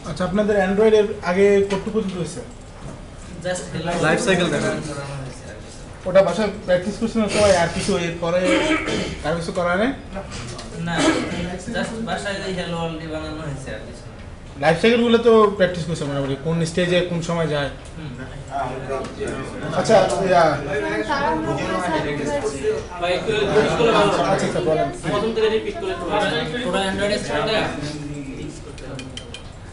আচ্ছা, আপনাদের অ্যান্ড্রয়েডের আগে কতটুকু পর্যন্ত হয়েছে? জাস্ট লাইফ সাইকেল দেখা ওটা বাসায় প্র্যাকটিস করছেন সবাই, আর কিছু এরপরে আর কিছু করা নেই? না, জাস্ট বাসায় এই হ্যালো ওয়ার্ল্ডই বানানো হয়েছে আর কিছু না। লাইফ সাইকেলগুলো তো প্র্যাকটিস করছে মোটামুটি, কোন স্টেজে কোন সময় যায়। আচ্ছা ভাই একটু জিজ্ঞেস করলে ভালো হবে। আচ্ছা আচ্ছা বলেন। প্রথম থেকে রিপিট করলে একটু ভালো হয়। পুরো অ্যান্ড্রয়েড স্টার্টে ফিক্স করতে হবে।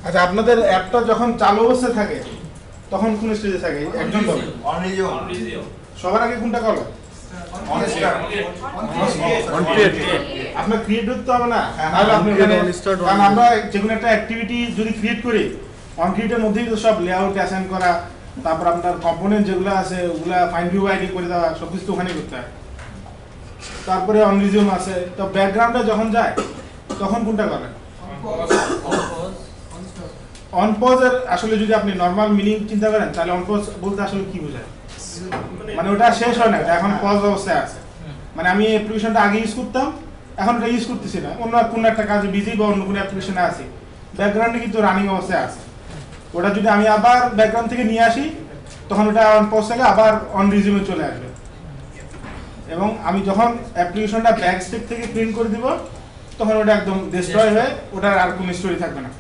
আচ্ছা, আপনাদের অ্যাপটা যখন চালু অবস্থায় থাকে তখন কোন স্টেজে থাকে একজন বলেন। সবার আগে কোনটা করো? আপনার ক্রিয়েট করতে হবে না, তাহলে আপনি কারণ আমরা যেকোনো একটা অ্যাক্টিভিটি যদি ক্রিয়েট করি, অন ক্রিয়েটের মধ্যেই তো সব লেআউট অ্যাসাইন করা, তারপর আপনার কম্পোনেন্ট যেগুলো আছে ওগুলা ফাইন্ড ভিউ আইডি করে দেওয়া, সব কিছু তো ওখানেই করতে হয়। তারপরে অন রিজিউম আছে, তো ব্যাকগ্রাউন্ডে যখন যায় তখন কোনটা করেন? অন পজের আসলে যদি আপনি নর্মাল মিনিং চিন্তা করেন তাহলে অন পজ বলতে আসলে কি বোঝায়? মানে ওটা শেষ হয় না, এটা এখন পজ অবস্থায় আছে। মানে আমি অ্যাপ্লিকেশনটা আগে ইউজ করতাম, এখন এটা ইউজ করতেছি না, অন্য কোনো একটা কাজে বিজি বা অন্য কোনো অ্যাপ্লিকেশনে আছি, ব্যাকগ্রাউন্ডে কিন্তু রানিং অবস্থায় আছে। ওটা যদি আমি আবার ব্যাকগ্রাউন্ড থেকে নিয়ে আসি তখন ওটা অন পজ থেকে আবার অন রিজিউমে চলে আসবে। এবং আমি যখন অ্যাপ্লিকেশনটা ব্যাক স্টেপ থেকে প্রিন্ট করে দিব তখন ওটা একদম ডিস্ট্রয় হয়ে ওটার আর কোনো স্টোরি থাকবে না।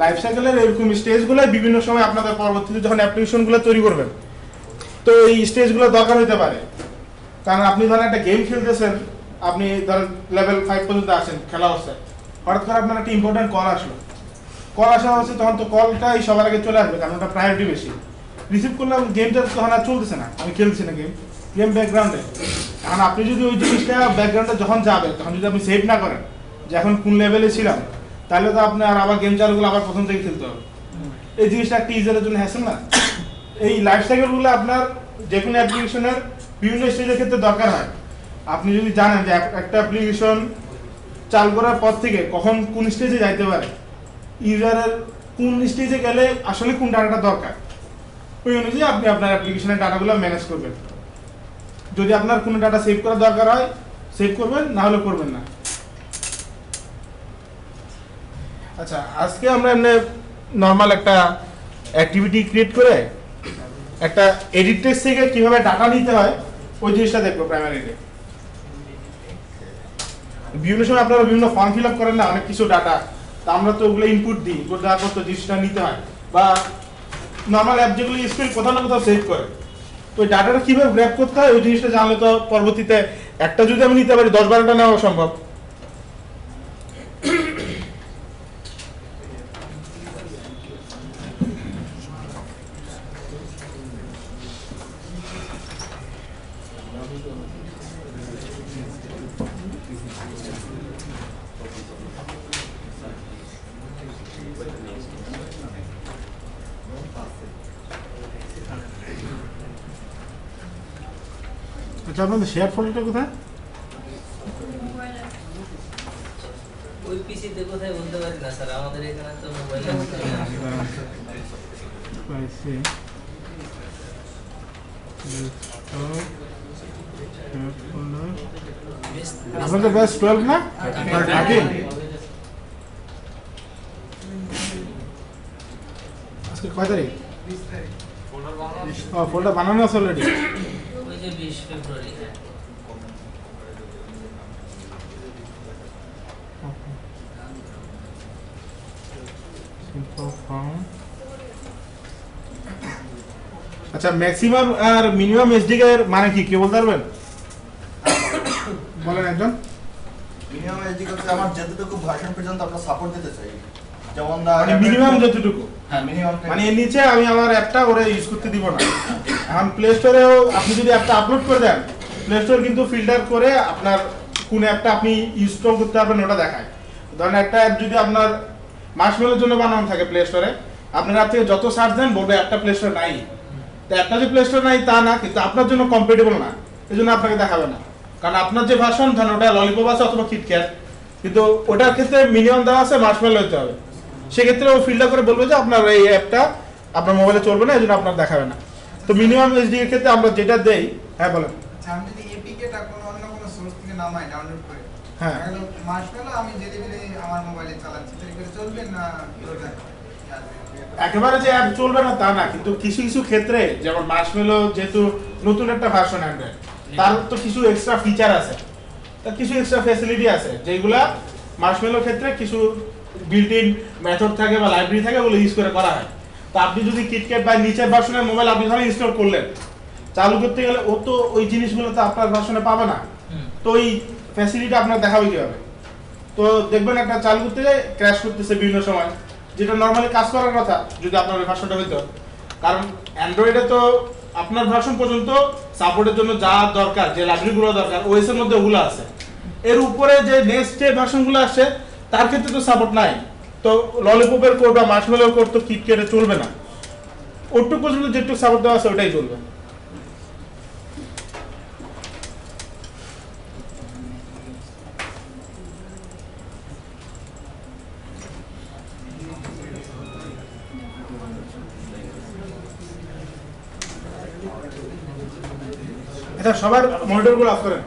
লাইফ সাইকেলের এরকম স্টেজগুলো বিভিন্ন সময় আপনাদের পরবর্তীতে যখন অ্যাপ্লিকেশনগুলো তৈরি করবেন তো এই স্টেজগুলো দরকার হতে পারে। কারণ আপনি ধরেন একটা গেম খেলতেছেন, আপনি ধরেন লেভেল 5 পর্যন্ত আসেন খেলা অবস্থায়, হঠাৎ করে আপনার একটা ইম্পর্টেন্ট কল আসলো, কল আসা হচ্ছে তখন তো কলটাই সবার আগে চলে আসবে কারণ ওটা প্রায়োরিটি বেশি। রিসিভ করলাম, গেমটা তখন আর চলতেছে না, আমি খেলছি না গেম ব্যাকগ্রাউন্ডে। কারণ আপনি যদি ওই জিনিসটা ব্যাকগ্রাউন্ডে যখন যাবে তখন যদি আপনি সেভ না করেন যে এখন কোন লেভেলে ছিলাম, তাহলে তো আপনি আর আবার গেম চালুগুলো আবার প্রথম থেকে খেলতে হবে। এই জিনিসটা একটা ইউজারের জন্য হ্যাসেল না? এই লাইফ সাইকেলগুলো আপনার যে কোনো অ্যাপ্লিকেশনের বিভিন্ন স্টেজের ক্ষেত্রে দরকার হয়। আপনি যদি জানেন যে একটা অ্যাপ্লিকেশন চালু করার পর থেকে কখন কোন স্টেজে যাইতে পারে, ইউজারের কোন স্টেজে গেলে আসলে কোন ডাটাটা দরকার, ওই অনুযায়ী আপনি আপনার অ্যাপ্লিকেশনের ডাটাগুলো ম্যানেজ করবেন। যদি আপনার কোনো ডাটা সেভ করার দরকার হয় সেভ করবেন, না হলে করবেন না। আচ্ছা, আজকে আমরা এমনি নর্মাল একটা অ্যাক্টিভিটি ক্রিয়েট করে একটা এডিট টেক্সট থেকে কিভাবে ডাটা নিতে হয় ওই জিনিসটা দেখবো প্রাইমারিতে। বিভিন্ন সময় আপনারা বিভিন্ন ফর্ম ফিল আপ করেন না, অনেক কিছু ডাটা, তা আমরা তো ওগুলো ইনপুট দিই, দেওয়ার পর তো জিনিসটা নিতে হয়, বা নর্মাল অ্যাপ যেগুলো স্ক্রিন কোথাও না কোথাও সেভ করে, ওই ডাটাটা কীভাবে গ্র্যাব করতে হয় ওই জিনিসটা জানলে তো পরবর্তীতে একটা যদি আমি নিতে পারি 10-12টা নেওয়া সম্ভব। আচ্ছা, আপনাদের শেয়ার ফোল্ডারটা কোথায়? ওই পিসিতে কোথায় বলতে পারি না স্যার, আমাদের এখানে তো মোবাইল আপনাদের ব্যাচ 12 না 13? আজকে কয় তারিখ? ও, ফোল্ডার বানানো আছে অলরেডি। ওই যে 20 ফেব্রুয়ারি। আচ্ছা, ম্যাক্সিমাম আর মিনিমাম এসডিকে এর মানে কি কেউ বলতে পারবেন? বলেন একজন। মিনিমাম এসডিকে হচ্ছে আমার যতটুকু ভার্সন পর্যন্ত আমরা সাপোর্ট দিতে চাই, যেমন মানে মিনিমাম যতটুকু, হ্যাঁ মিনিমাম, মানে এর নিচে আমি আমার অ্যাপটা ওরে ইউজ করতে দিব না। এখন প্লে স্টোরেও আপনি যদি অ্যাপটা আপলোড করে দেন, প্লে স্টোর কিন্তু ফিল্টার করে আপনার কোন অ্যাপটা আপনি ইনস্টল করতে পারবেন ওটা দেখায়। ধরেন একটা অ্যাপ যদি আপনার মার্শমেলোর জন্য বানানো থাকে প্লে স্টোরে, আপনার অ্যাপ থেকে যত সার্চ দেন বলবে অ্যাপটা প্লে স্টোরে নাই। তো অ্যাপটা যে প্লে স্টোরে নাই তা না, কিন্তু আপনার জন্য কম্পেটেবল না, এই জন্য আপনাকে দেখাবে না। কারণ আপনার যে ভার্সন, ধরেন ওটা ললিপপ আছে অথবা কিটক্যাট, কিন্তু ওটার ক্ষেত্রে মিনিমাম দেওয়া আছে মার্শমেলো হতে হবে। সেক্ষেত্রে ও ফিল্টার করে বলবে যে আপনার এই অ্যাপটা আপনার মোবাইলে চলবে না, এই জন্য আপনার দেখাবে না। তো মিনিমাম এসডি এর ক্ষেত্রে আমরা যেটা দেই, হ্যাঁ বলেন। আমি যদি এপিকেটা কোনো অন্য কোনো সোর্স থেকে নামাই ডাউনলোড করে, হ্যাঁ মার্শমেলো আমি যেদিকে আমার মোবাইলে চালাচ্ছি তো এগুলো চলবে না একেবারে যে অ্যাপ চলবে না তা না, কিন্তু কিছু কিছু ক্ষেত্রে যেমন মার্শমেলো যেহেতু নতুন একটা ভার্সন অ্যান্ড্রয়েড, তার তো কিছু এক্সট্রা ফিচার আছে, তার কিছু এক্সট্রা ফ্যাসিলিটি আছে যেগুলা মার্শমেলোর ক্ষেত্রে কিছু বিল্ট ইন মেথড থাকে বা লাইব্রেরি থাকে, ওগুলো ইউজ করে করা হয়। তো আপনি যদি কিটক্যাট বা নিচের ভার্সনের মোবাইল আপনি ধরেন ইনস্টল করলেন, চালু করতে গেলে ও তো ওই জিনিসগুলো তো আপনার ভার্সনে পাবে না, তো ওই ফ্যাসিলিটি আপনার দেখাবে কিভাবে? তো দেখবেন একটা চালু করতে গিয়ে ক্র্যাশ করতেছে বিভিন্ন সময়, যেটা নর্মালি কাজ করার কথা যদি আপনার ওই ভার্সনটা হইতো। কারণ অ্যান্ড্রয়েডে তো আপনার ভার্সন পর্যন্ত সাপোর্টের জন্য যা দরকার, যে লাইব্রেরিগুলো দরকার ওএস এর মধ্যে ওগুলো আছে। এর উপরে যে নেক্সট যে ভার্সনগুলো আসছে তার ক্ষেত্রে তো সাপোর্ট নাই। তো ললিপপের কোড বা মার্শমেলোর কোড তো কিটক্যাটে চলবে না, ওটুকু পর্যন্ত যেটুকু সাপোর্ট দেওয়া আছে ওটাই চলবে। আচ্ছা, সবার মনিটরগুলো অফ করেন।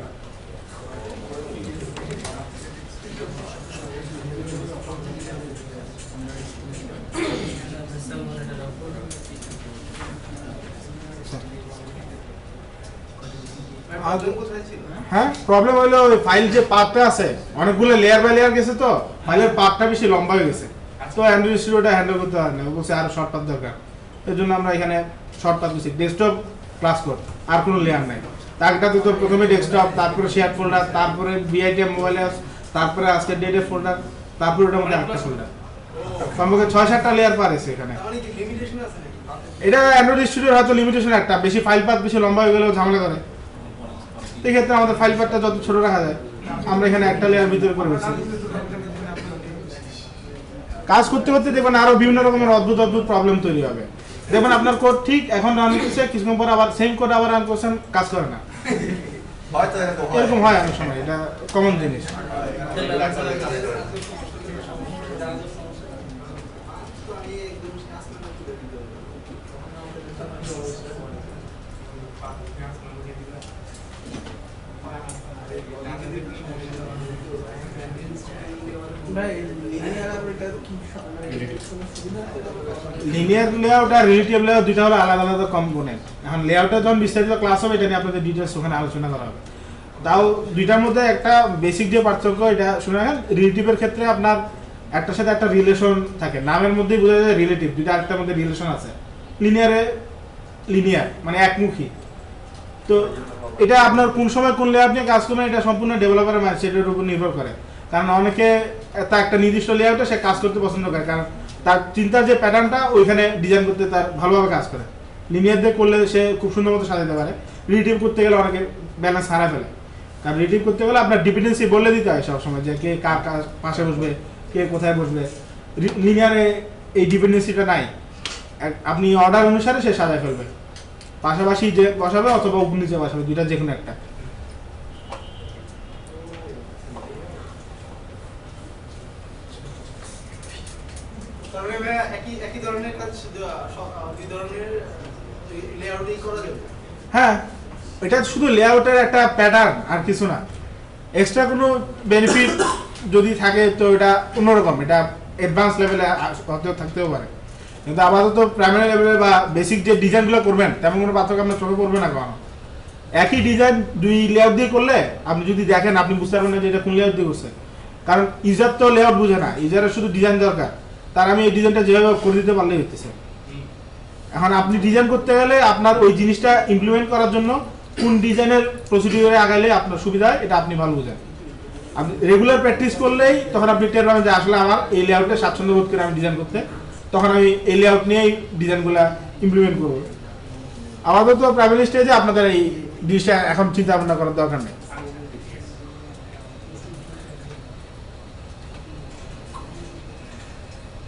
হ্যাঁ, প্রবলেম হলো ফাইল যে পাথটা আছে অনেকগুলো লেয়ার বাই লেয়ার গেছে, তো ফাইলের পাথটা বেশি লম্বা হয়ে গেছে, তো অ্যান্ড্রয়েড স্টুডিওটা হ্যান্ডেল করতে পারে না, বলছে আরো শর্ট পাথ দরকার। এর জন্য আমরা এখানে শর্ট পাথ দিচ্ছি, ডেস্কটপ ক্লাস কোড, আর কোনো লেয়ার নাই। তারটাতে তো প্রথমে ডেস্কটপ, তারপরে শেয়ার ফোল্ডার, তারপরে বিআইটিএম মোবাইল অ্যাপস, তারপরে আজকের ডেটের ফোল্ডার, তারপরে ওটার মধ্যে একটা ফোল্ডার, সম্পর্কে 6-7টা লেয়ার পারেছে এখানে। এটা অ্যান্ড্রয়েড স্টুডিওর হয়তো লিমিটেশন একটা, বেশি ফাইল পাথ বেশি লম্বা হয়ে গেলেও ঝামেলা করে। এক্ষেত্রে আমাদের ফাইল পাথটা যত ছোট রাখা যায়, আমরা এখানে একটা লেয়ার ভিতরে করে ফেলছি। কাজ করতে করতে দেখবেন আরো বিভিন্ন রকমের অদ্ভুত অদ্ভুত প্রবলেম তৈরি হবে। দেখবেন আপনার কোড ঠিক এখন রান করছে, কিছুক্ষণ পর আবার সেম কোড আবার রান করছেন, কাজ করে না। এরকম হয় অনেক সময়, এটা কমন জিনিস। লিনিয়ার লেআউট আর রিলেটিভ লেআউট দুটো হলো আলাদা আলাদা কম্পোনেন্ট। এখন লেআউটে যখন বিস্তারিত ক্লাস হবে এটা নিয়ে আপনাদের ডিটেইলস ওখানে আলোচনা করা হবে। তাও দুইটার মধ্যে একটা বেসিক যে পার্থক্য এটা শুনে রাখেন, রিলেটিভের ক্ষেত্রে আপনার একটার সাথে একটা রিলেশন থাকে, নামের মধ্যেই বোঝা যায় রিলেটিভ, দুইটা আরেকটার মধ্যে রিলেশন আছে। লিনিয়ারে লিনিয়ার মানে একমুখী। তো এটা আপনার কোন সময় কোন লেআউট নিয়ে কাজ করবেন এটা সম্পূর্ণ ডেভেলপারের মাইন্ডসেটের উপর নির্ভর করে। কারণ অনেকে তা একটা নির্দিষ্ট লেআউটে সে কাজ করতে পছন্দ করে, কারণ তার চিন্তার যে প্যাটার্নটা ওইখানে ডিজাইন করতে তার ভালোভাবে কাজ করে। লিনিয়ার দিয়ে করলে সে খুব সুন্দর মতো সাজাতে পারে, রিলেটিভ করতে গেলে অনেকে ব্যালেন্স হারা ফেলে। কারণ রিলেটিভ করতে গেলে আপনার ডিপেন্ডেন্সি বলে দিতে হয় সবসময়, যে কে কার কার পাশে বসবে, কে কোথায় বসবে। লিনিয়ারে এই ডিপেন্ডেন্সিটা নাই, আপনি অর্ডার অনুসারে সে সাজায় ফেলবে, পাশাপাশি যে বসাবে অথবা উপর নিচে বসাবে, দুইটা যে কোনো একটা। হ্যাঁ, এটা শুধু লেআউটের একটা প্যাটার্ন আর কিছু না, এক্সট্রা কোনো বেনিফিট যদি থাকে তো এটা অন্যরকম, এটা অ্যাডভান্স লেভেলে হতেও থাকতেও পারে। কিন্তু আপাতত প্রাইমারি লেভেলে বা বেসিক যে ডিজাইনগুলো করবেন তেমন কোনো পার্থক্য আপনার চোখে পড়বে না। কারণ একই ডিজাইন দুই লেআউট দিয়ে করলে আপনি যদি দেখেন আপনি বুঝতে পারবেন না যে এটা কোন লেআউট দিয়ে করছে, কারণ ইউজার তো লেআউট বুঝে না, ইউজারের শুধু ডিজাইন দরকার, তার আমি এই ডিজাইনটা যেভাবে করে দিতে পারলেই হতেছে। এখন আপনি ডিজাইন করতে গেলে আপনার ওই জিনিসটা ইমপ্লিমেন্ট করার জন্য কোন ডিজাইনের প্রসিডিউরে আগাইলে আপনার সুবিধা হয় এটা আপনি ভালো বুঝেন। আপনি রেগুলার প্র্যাকটিস করলেই তখন আপনি টের পাবেন যে আসলে আমার এই লেআউটে স্বাচ্ছন্দ্য বোধ করে আমি ডিজাইন করতে, তখন আমি এই লেআউট নিয়েই ডিজাইনগুলো ইমপ্লিমেন্ট করবো। আমাদের তো প্রাইমারি স্টেজে আপনাদের এই জিনিসটা এখন চিন্তা ভাবনা করার দরকার নেই।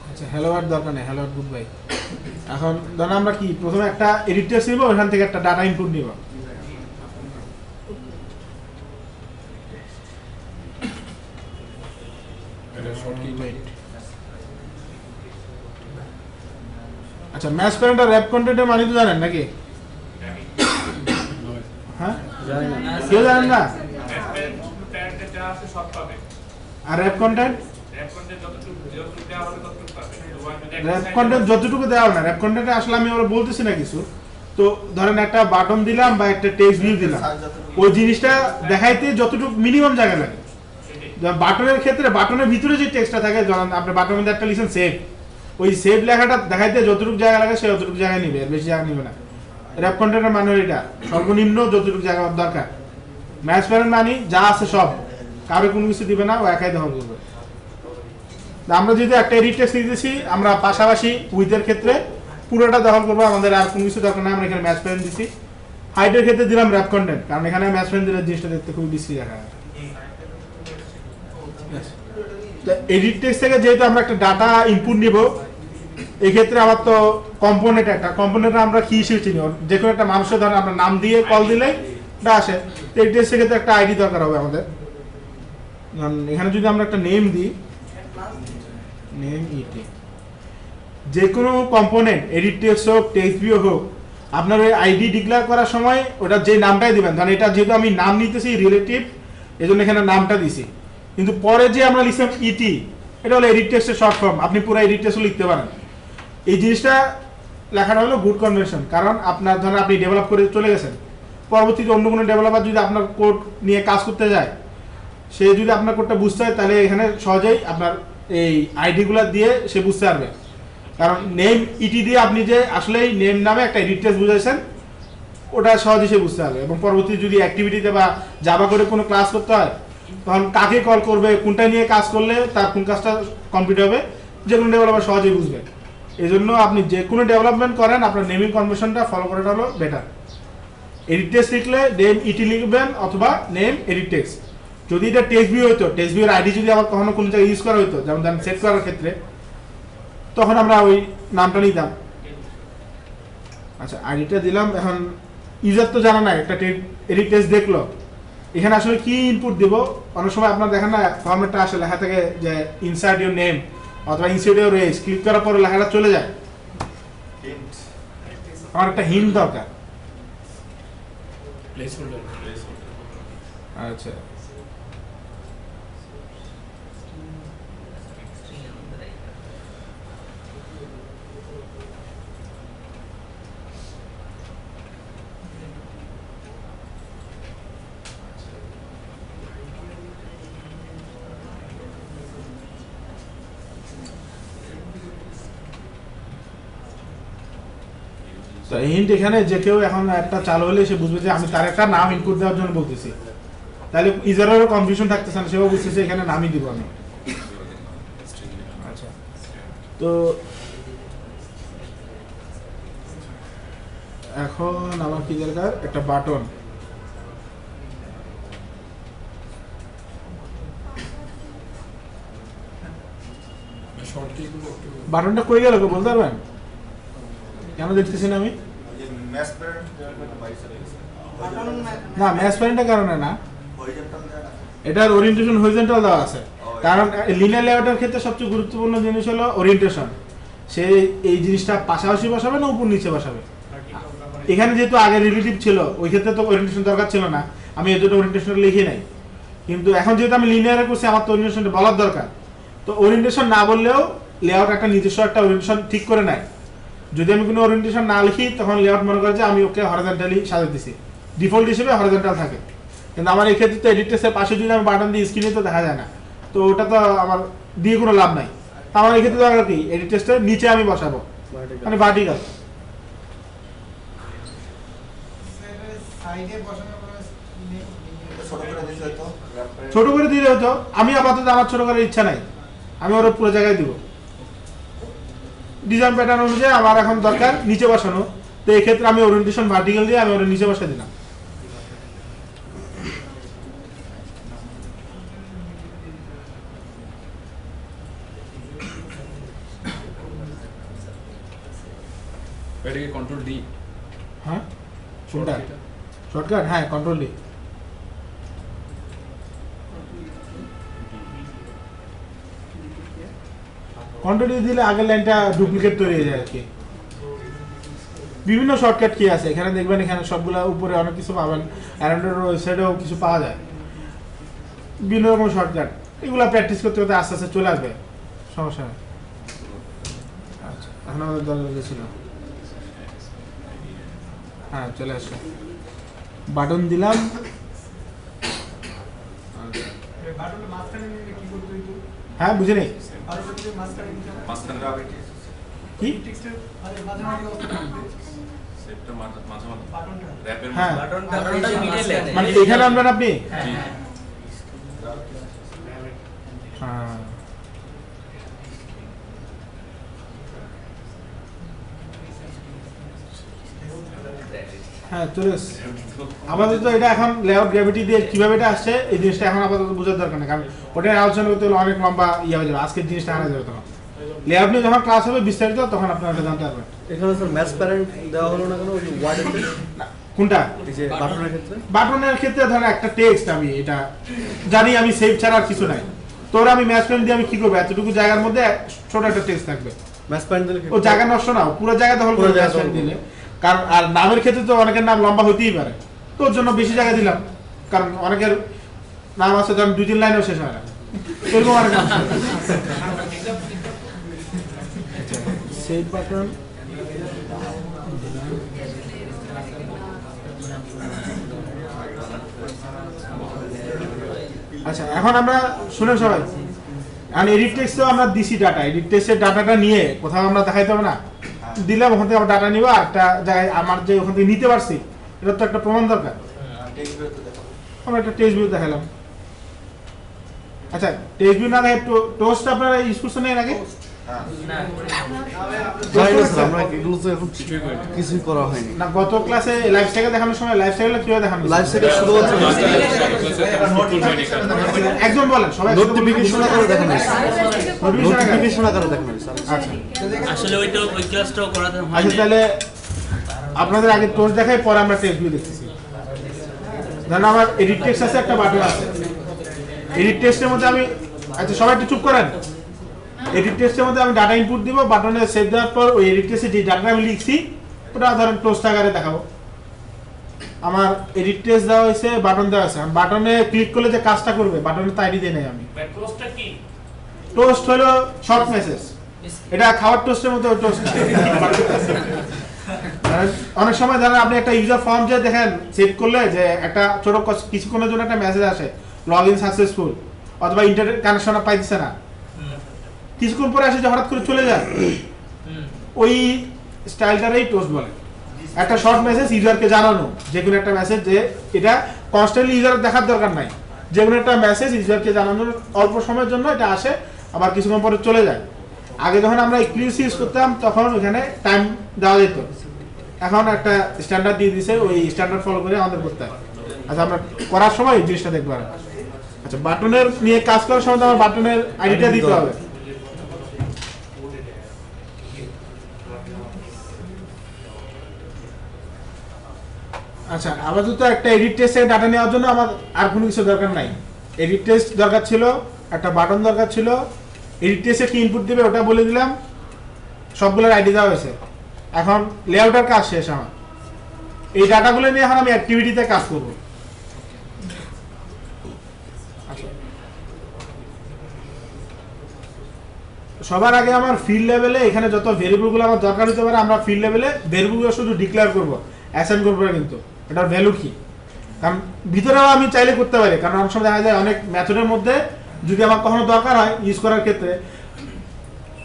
আচ্ছা, হ্যালো ওয়ার্ড দরকার নেই, হ্যালো ওয়ার্ড গুড বাই। এখন ধরুন আমরা কি প্রথমে একটা এডিট টেক্সট নিব, ওখান থেকে একটা ডাটা ইনপুট নিব। আচ্ছা, ম্যাচ প্যারেন্ট আর র্যাপ কন্টেন্টের মানে তো জানেন নাকি? হ্যাঁ, কেউ জানেন না? আর র্যাপ কন্টেন্ট র্যাপ কন্টেন্ট যতটুকু দেওয়া হবে ততটুকু পাবে র্যাপ কন্টেন্ট যতটুকু দেওয়া না, র্যাপ কন্টেন্টে আসলে আমি ওরা বলতেছি না কিছু। তো ধরেন একটা বাটন দিলাম বা একটা টেক্সট ভিউ দিলাম, ওই জিনিসটা দেখাইতে যতটুকু মিনিমাম জায়গা লাগে। বাটনের ক্ষেত্রে বাটনের ভিতরে যে টেক্সটটা থাকে, যখন আপনি বাটনের মধ্যে একটা লিখেন সেভ, ওই সেভ লেখাটা দেখাইতে যতটুকু জায়গা লাগে সে যতটুকু জায়গা নিবে, এর বেশি জায়গা নিবে না। র্যাপ কন্টেন্টের মানে এটা সর্বনিম্ন যতটুকু জায়গা দরকার। ম্যাচ প্যারেন্ট মানে যা আছে সব, কারো কোনো কিছু দিবে না, ও একাই দখল করবে। আমরা যদি একটা এডিট টেক্সট দিতেছি, আমরা পাশাপাশি উইথের ক্ষেত্রে পুরোটা দখল করবো, আমাদের আর কোনো কিছু দরকার নেই। আমরা এখানে ম্যাচ প্যারেন্ট দিচ্ছি, হাইটের ক্ষেত্রে দিলাম র্যাপ কন্টেন্ট, কারণ এখানে ম্যাচ প্যারেন্ট দিলে জিনিসটা দেখতে খুবই বিশ্রী দেখা যায়। এডিট টেক্সট থেকে যেহেতু আমরা একটা ডাটা ইনপুট নিব, এই ক্ষেত্রে আমার তো কম্পোনেন্ট, একটা কম্পোনেন্ট আমরা কি হিসেবে চিনি, যে কোনো একটা মানুষের ধরেন আমরা নাম দিয়ে কল দিলেই এটা আসে। তো এই টেক্সটের ক্ষেত্রে একটা আইডি দরকার হবে আমাদের। এখানে যদি আমরা একটা নেম দিই, নেম ইটি, যে কোনো কম্পোনেন্ট এডিট টেক্সট হোক টেক্সট ভিউ হোক, আপনার ওই আইডি ডিক্লেয়ার করার সময় ওটা যে নামটাই দিবেন, ধরেন এটা যেহেতু আমি নাম নিতেছি রিলেটিভ, এই জন্য এখানে নামটা দিছি। কিন্তু পরে যে আমরা লিখলাম ইটি, এটা হলো এডিট টেক্সটের শর্ট ফর্ম, আপনি পুরো এডিট টেক্সটও লিখতে পারেন। এই জিনিসটা লেখাটা হলো গুড কনভেনশন, কারণ আপনার ধরেন আপনি ডেভেলপ করে চলে গেছেন, পরবর্তীতে অন্য কোনো ডেভেলপার যদি আপনার কোড নিয়ে কাজ করতে যায়, সে যদি আপনার কোডটা বুঝতে হয়, তাহলে এখানে সহজেই আপনার এই আইডিগুলো দিয়ে সে বুঝতে পারবে। কারণ নেম ইটি দিয়ে আপনি যে আসলেই নেম নামে একটা এডিট টেক্সট বুঝাইছেন, ওটা সহজেই সে বুঝতে পারবে। এবং পরবর্তীতে যদি অ্যাক্টিভিটিতে বা জাভা করে কোনো ক্লাস করতে হয়, তখন কাকে কল করবে, কোনটা নিয়ে কাজ করলে তার কোন কাজটা কমপ্লিট হবে, যে কোনো ডেভেলপার সহজেই বুঝবে। এই জন্য আপনি যে কোনো ডেভেলপমেন্ট করেন, আপনার নেমিং কনভেনশনটা ফলো করাটা হলো বেটার। এডিট টেক্সট লিখলে নেম ইটি লিখবেন অথবা নেম এডিট টেক্সট। যদি এটা টেক্সট ভিউ হইতো, টেক্সট ভিউর আইডি যদি আবার কখনো কোনো জায়গায় ইউজ করা হইতো, যেমন ধরেন সেট করার ক্ষেত্রে, তখন আমরা ওই নামটা নিতাম। আচ্ছা, আইডিটা দিলাম। এখন ইউজার তো জানা নাই, একটা এডিট টেক্সট দেখলো, এখানে আসলে কি ইনপুট দিব। অনেক সময় আপনার দেখেন না ফরম্যাটটা আসে লেখা থেকে যে ইনসার্ট ইউর নেম অথবা ইনসার্ট ইউর রেঞ্জ, ক্লিক করার পরে লেখাটা চলে যায়। আমার একটা হিন্ট দরকার। প্লেসহোল্ডার আচ্ছা, তো হিন্ট এখানে যে কেউ এখন একটা চালু হলে সে বুঝবে যে আমি তার একটা নাম ইনপুট দেওয়ার জন্য বলতেছি, তাহলে ইউজারেরও কনফিউশন থাকতেছে না, সেও বুঝতেছে এখানে নামই দিব আমি। আচ্ছা, তো এখন আমার কি দরকার, একটা বাটন। বাটনটা কই গেল বলতে পারবেন? কেন দেখতেছি না আমি? না, ম্যাচ প্যারেন্টের কারণে না, এটার ওরিয়েন্টেশন হরিজন্টাল দেওয়া আছে। কারণ লিনিয়ার লেআউটের ক্ষেত্রে সবচেয়ে গুরুত্বপূর্ণ জিনিস হলো ওরিয়েন্টেশন। সে এই জিনিসটা পাশাপাশি বসাবে না উপর নিচে বসাবে। এখানে যেহেতু আগে রিলেটিভ ছিল, ওই ক্ষেত্রে তো ওরিয়েন্টেশন দরকার ছিল না, আমি এই জন্য ওরিয়েন্টেশন লিখি নাই। কিন্তু এখন যেহেতু আমি লিনিয়ারে করছি, আমার তো ওরিয়েন্টেশনটা বলার দরকার। তো ওরিয়েন্টেশন না বললেও লেআউট একটা নিজস্ব একটা ওরিয়েন্টেশন ঠিক করে নেয়। যদি আমি কোনো ওরিয়েন্টেশন না লিখি, তখন লেআউট মনে করে যে আমি ওকে হরিজন্টালি সাজিয়ে দিছি, ডিফল্ট হিসেবে হরিজন্টাল থাকে। কিন্তু আমার এই ক্ষেত্রে তো এডিট টেক্সটের পাশে যদি আমি বাটন দিই, স্ক্রিনে তো দেখা যায় না, তো ওটা তো আমার দিয়ে কোনো লাভ নাই। আমার এই ক্ষেত্রে দরকার কি, এডিট টেক্সটের নিচে আমি বসাবো, মানে ভার্টিক্যাল। ছোট করে দিলে হতো, আমি আপাতত আমার ছোট করার ইচ্ছা নাই, আমি ওর পুরো জায়গায় দিব। ডিজাইন প্যাটার্ন অনুযায়ী আমার এখন দরকার নিচে বসানো, তো এই ক্ষেত্রে আমি ওরিয়েন্টেশন ভার্টিক্যাল দিয়ে আমি ওর নিচে বসে দিলাম। এটাকে কন্ট্রোল ডি। হ্যাঁ, কোনটা শর্টকাট? হ্যাঁ, কন্ট্রোল ডি। কন্ট্রোল ডি দিলে আগের লাইনটা ডুপ্লিকেট তৈরি হয়ে যায় আর কি। বিভিন্ন শর্টকাট কি আছে এখানে দেখবেন, এখানে সবগুলা উপরে অনেক কিছু পাবেন, অ্যারাউন্ডের ওয়েবসাইটেও কিছু পাওয়া যায়, বিভিন্ন রকম শর্টকাট। এগুলো প্র্যাকটিস করতে করতে আস্তে আস্তে চলে আসবে, সমস্যা নেই। আচ্ছা, এখন আমাদের দরকার ছিল, হ্যাঁ চলে আসছে, বাটন দিলাম। হ্যাঁ বুঝে নেই কি, হ্যাঁ বাটনটা মিডলে মানে এখানে আনবেন আপনি। হ্যাঁ হ্যাঁ চলে এসছে। আপাতত এটা এখন লেআউট গ্র্যাভিটি দিয়ে কিভাবে এটা আসছে এই জিনিসটা এখন আপাতত বোঝার দরকার নেই, কারণ ওটা আলোচনা করতে হলে অনেক লম্বা ইয়ে হয়ে যাবে, আজকের জিনিসটা আনা যাবে তখন। লেআউট নিয়ে যখন ক্লাস হবে বিস্তারিত তখন আপনারা এটা জানতে পারবেন। এখানে স্যার ম্যাচ প্যারেন্ট দেওয়া হলো না কেন ওই ওয়ার্ডেতে? কোনটা? এই যে বাটনের ক্ষেত্রে বাটনের ক্ষেত্রে ধরেন একটা টেক্সট আমি এটা জানি আমি সেভ ছাড়া আর কিছু নাই, তোর আমি ম্যাচ প্যারেন্ট দিয়ে আমি কি করবো, এতটুকু জায়গার মধ্যে ছোট একটা টেক্সট থাকবে, ম্যাচ প্যারেন্ট দিলে ও জায়গা নষ্ট না, পুরো জায়গা দখল করে ম্যাচ প্যারেন্ট দিলে। কারণ আর নামের ক্ষেত্রে তো অনেকের নাম লম্বা হতেই পারে, তোর জন্য বেশি জায়গা দিলাম, কারণ অনেকের নাম আছে ধরেন 2-3 লাইনেও শেষ হয় না, এরকম অনেক নাম সেভ বাটন। আচ্ছা এখন আমরা শুনেন সবাই, এখন এডিট টেক্সটে আমরা দিছি ডাটা, এডিট টেক্সটের ডাটাটা নিয়ে কোথাও আমরা দেখাইতে হবে না, দিলাম ওখান থেকে আমরা ডাটা নিব, আর একটা জায়গায় আমার যে ওখান থেকে নিতে পারছি এটা তো একটা প্রমাণ দরকার, আমরা একটা টেক্সট ভিউ দেখালাম। আচ্ছা টেক্সট ভিউ না দেখে টোস্ট আপনারা ইউজ করছেন এর আগে? জানি না স্যার, আমরা এগুলো তো এখন কিছুই করা হয়নি। না গত ক্লাসে লাইফ সাইকেল দেখানোর সময় লাইফ সাইকেল কিভাবে দেখানো? লাইফ সাইকেল শুধুমাত্র একজন বলেন, সবাই নোটিফিকেশন আকারে দেখানো হয়েছে, নোটিফিকেশন নোটিফিকেশন আকারে দেখানো হয়েছে। আচ্ছা আসলে ওই ক্লাসটাও করাতে হয় আচ্ছা, তাহলে আপনাদের আগে টোস্ট দেখাই, পরে আমরা টেক্সট ভিউ দেখতেছি। ধরেন আমার এডিট টেক্সট আছে, একটা বাটন আছে, এডিট টেক্সটের মধ্যে আমি, আচ্ছা সবাই একটু চুপ করেন, এডিট টেক্সটের মধ্যে আমি ডাটা ইনপুট দিব, বাটনে সেভ দেওয়ার পর ওই এডিট টেক্সটে যে ডাটা আমি লিখছি ওটা ধরেন টোস্ট আকারে দেখাবো। আমার এডিট টেক্সট দেওয়া হয়েছে, বাটন দেওয়া আছে, বাটনে ক্লিক করলে যে কাজটা করবে বাটনে তো আইডি দিয়ে নেই আমি। টোস্টটা কি? টোস্ট হলো শর্ট মেসেজ, এটা খাওয়ার টোস্টের মধ্যে ওই টোস্ট। অনেক সময় ধরেন আপনি একটা ইউজার ফর্ম যে দেখেন সেট করলে যে একটা ছোট কিছুক্ষণের জন্য একটা মেসেজ আসে লগ ইন সাকসেসফুল, অথবা ইন্টারনেট কানেকশন পাইতেছে না, কিছুক্ষণ পরে আসে যে হঠাৎ করে চলে যায়, ওই স্টাইলটারই টোস্ট বলে। একটা শর্ট মেসেজ ইউজারকে জানানো, যে কোনো একটা মেসেজ, যে এটা কনস্ট্যান্টলি ইউজার দেখার দরকার নাই, যে কোনো একটা মেসেজ ইউজারকে জানানোর অল্প সময়ের জন্য এটা আসে, আবার কিছুক্ষণ পরে চলে যায়। আগে যখন আমরা ইক্লিপস ইউজ করতাম তখন ওখানে টাইম দেওয়া যেত, এখন একটা স্ট্যান্ডার্ড দিয়ে দিয়েছে, ওই স্ট্যান্ডার্ড ফলো করে আমাদের করতে হয়। আচ্ছা আমরা করার সময় এই জিনিসটা দেখবো। আচ্ছা বাটনের নিয়ে কাজ করার সময় তো আমার বাটনের আইডিটা দিতে হবে। আচ্ছা আপাতত একটা এডিট টেক্সটের ডাটা নেওয়ার জন্য আমার আর কোনো কিছু দরকার নাই, এডিট টেক্সট দরকার ছিল, একটা বাটন দরকার ছিল, এডিট টেক্সটে কি ইনপুট দেবে ওটা বলে দিলাম, সবগুলোর আইডি দেওয়া হয়েছে। এখন লেআউটের কাজ শেষ আমার, এই ডাটাগুলো নিয়ে এখন আমি অ্যাক্টিভিটিতে কাজ করব। সবার আগে আমার ফিল্ড লেভেলে এখানে যত ভেরিয়েবলগুলো আমার দরকার হতে পারে আমরা ফিল্ড লেভেলে ভেরিয়েবলগুলো শুধু ডিক্লেয়ার করব, অ্যাসাইন করব না, কিন্তু এটার ভ্যালু কি, কারণ ভিতরেও আমি চাইলে করতে পারি, কারণ অনেক সময় দেখা যায় অনেক মেথডের মধ্যে যদি আমার কখনো দরকার হয় ইউজ করার ক্ষেত্রে,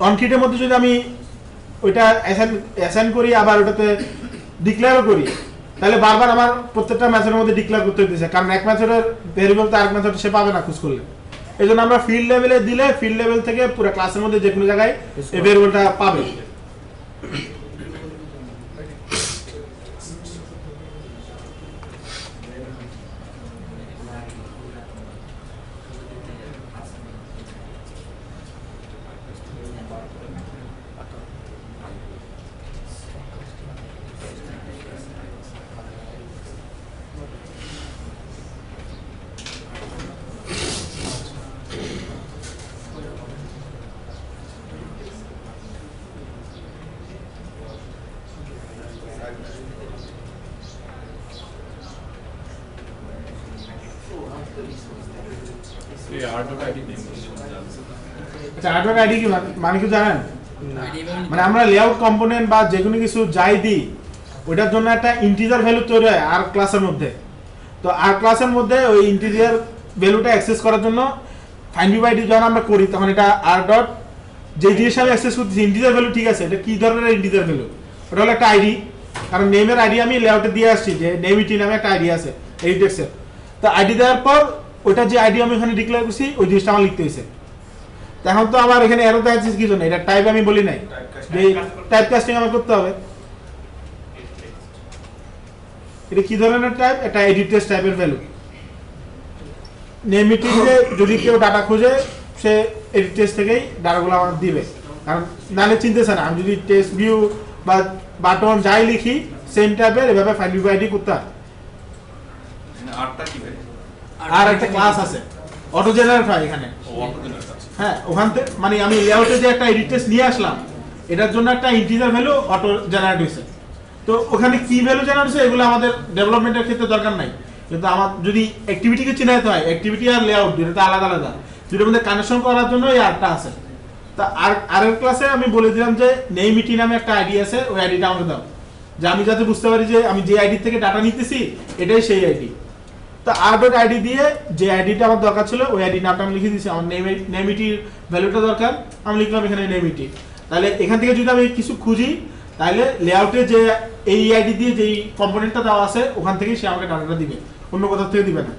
কনক্রিটের মধ্যে যদি আমি ওইটা অ্যাসাইন করি আবার ওটাতে ডিক্লেয়ারও করি, তাহলে বারবার আমার প্রত্যেকটা মেথডের মধ্যে ডিক্লেয়ার করতে হইতেছে, কারণ এক মেথডের ভেরিয়েবল তো আরেক মেথড সে পাবে না খুঁজ করলে। এই জন্য আমরা ফিল্ড লেভেলে দিলে ফিল্ড লেভেল থেকে পুরো ক্লাসের মধ্যে যে কোনো জায়গায় এই ভেরিয়েবলটা পাবে। এই আর্টটা কি নেম? আচ্ছা আর্টওয়ার্ক আইডি কি মানে কি জানেন? মানে আমরা লেআউট কম্পোনেন্ট বা যে কোনো কিছু যাই দিই ওটার জন্য একটা ইন্টিজার ভ্যালু তৈরি হয় আর ক্লাসের মধ্যে। তো আর ক্লাসের মধ্যে ওই ইন্টিজার ভ্যালুটা অ্যাক্সেস করার জন্য ফাইন্ড ইউ আইডি যখন আমরা করি তখন এটা আর ডট যে জিনিস আমি অ্যাক্সেস করতেছি ইন্টিজার ভ্যালু ঠিক আছে, এটা কি ধরনের ইন্টিজার ভ্যালু? ওটা হলো একটা আইডি, কারণ নেমের আইডি আমি লেআউটে দিয়ে আসছি যে নেম ইটি নামে একটা আইডি আছে এডিটেক্সের। তো আইডি দেওয়ার পর ওটা যে আইডি আমি ওখানে ডিক্লেয়ার করছি ওই জিনিসটা আমার লিখতে হয়েছে। এখন তো আমার এখানে এরর দেখাচ্ছে কি জন্য? এটা টাইপ আমি বলি নাই, যে টাইপ কাস্টিং আমার করতে হবে। এটা কি ধরনের টাইপ? এটা এডিট টেক্সট টাইপের ভ্যালু। নেম ইটিতে যদি কেউ ডাটা খোঁজে সে এডিট টেক্সট থেকেই ডাটাগুলো আমার দিবে, কারণ নালে চিনতেছে না। আমি যদি টেক্সট ভিউ বা বাটন যাই লিখি সেম টাইপের এভাবে ফাইন্ড ইউ আইডি করতে হয়। আটটা কি ভাই? আর একটা ক্লাস আছে অটো জেনারেট হয় এখানে। হ্যাঁ, ওখান থেকে মানে আমি লেআউটে যে একটা এডিট টেক্সট নিয়ে আসলাম এটার জন্য একটা ইন্টিজার ভ্যালু অটো জেনারেট হয়েছে। তো ওখানে কি ভ্যালু জেনারেট হয়েছে এগুলো আমাদের ডেভেলপমেন্টের ক্ষেত্রে দরকার নাই, কিন্তু আমার যদি অ্যাক্টিভিটিকে চিনাইতে হয়, অ্যাক্টিভিটি আর লেআউট দুটো আলাদা আলাদা, দুটোর মধ্যে কানেকশন করার জন্য এই আরটা আছে। তা আর এর ক্লাসে আমি বলে দিলাম যে নেম ইটি নামে একটা আইডি আছে, ওই আইডিটা আমাকে দাও, যে আমি যাতে বুঝতে পারি যে আমি যে আইডি থেকে ডাটা নিতেছি এটাই সেই আইডি। তো আর ডট আইডি দিয়ে যে আইডিটা আমার দরকার ছিল ওই আইডি নামটা আমি লিখে দিয়েছি। আমার নেম ইটির ভ্যালুটা দরকার, আমি লিখলাম এখানে নেম ইটি। তাহলে এখান থেকে যদি আমি কিছু খুঁজি তাহলে লেআউটে যে এই আইডি দিয়ে যেই কম্পোনেন্টটা দেওয়া আছে ওখান থেকেই সে আমাকে ডাটাটা দিবে, অন্য কোথাও থেকে দিবে না।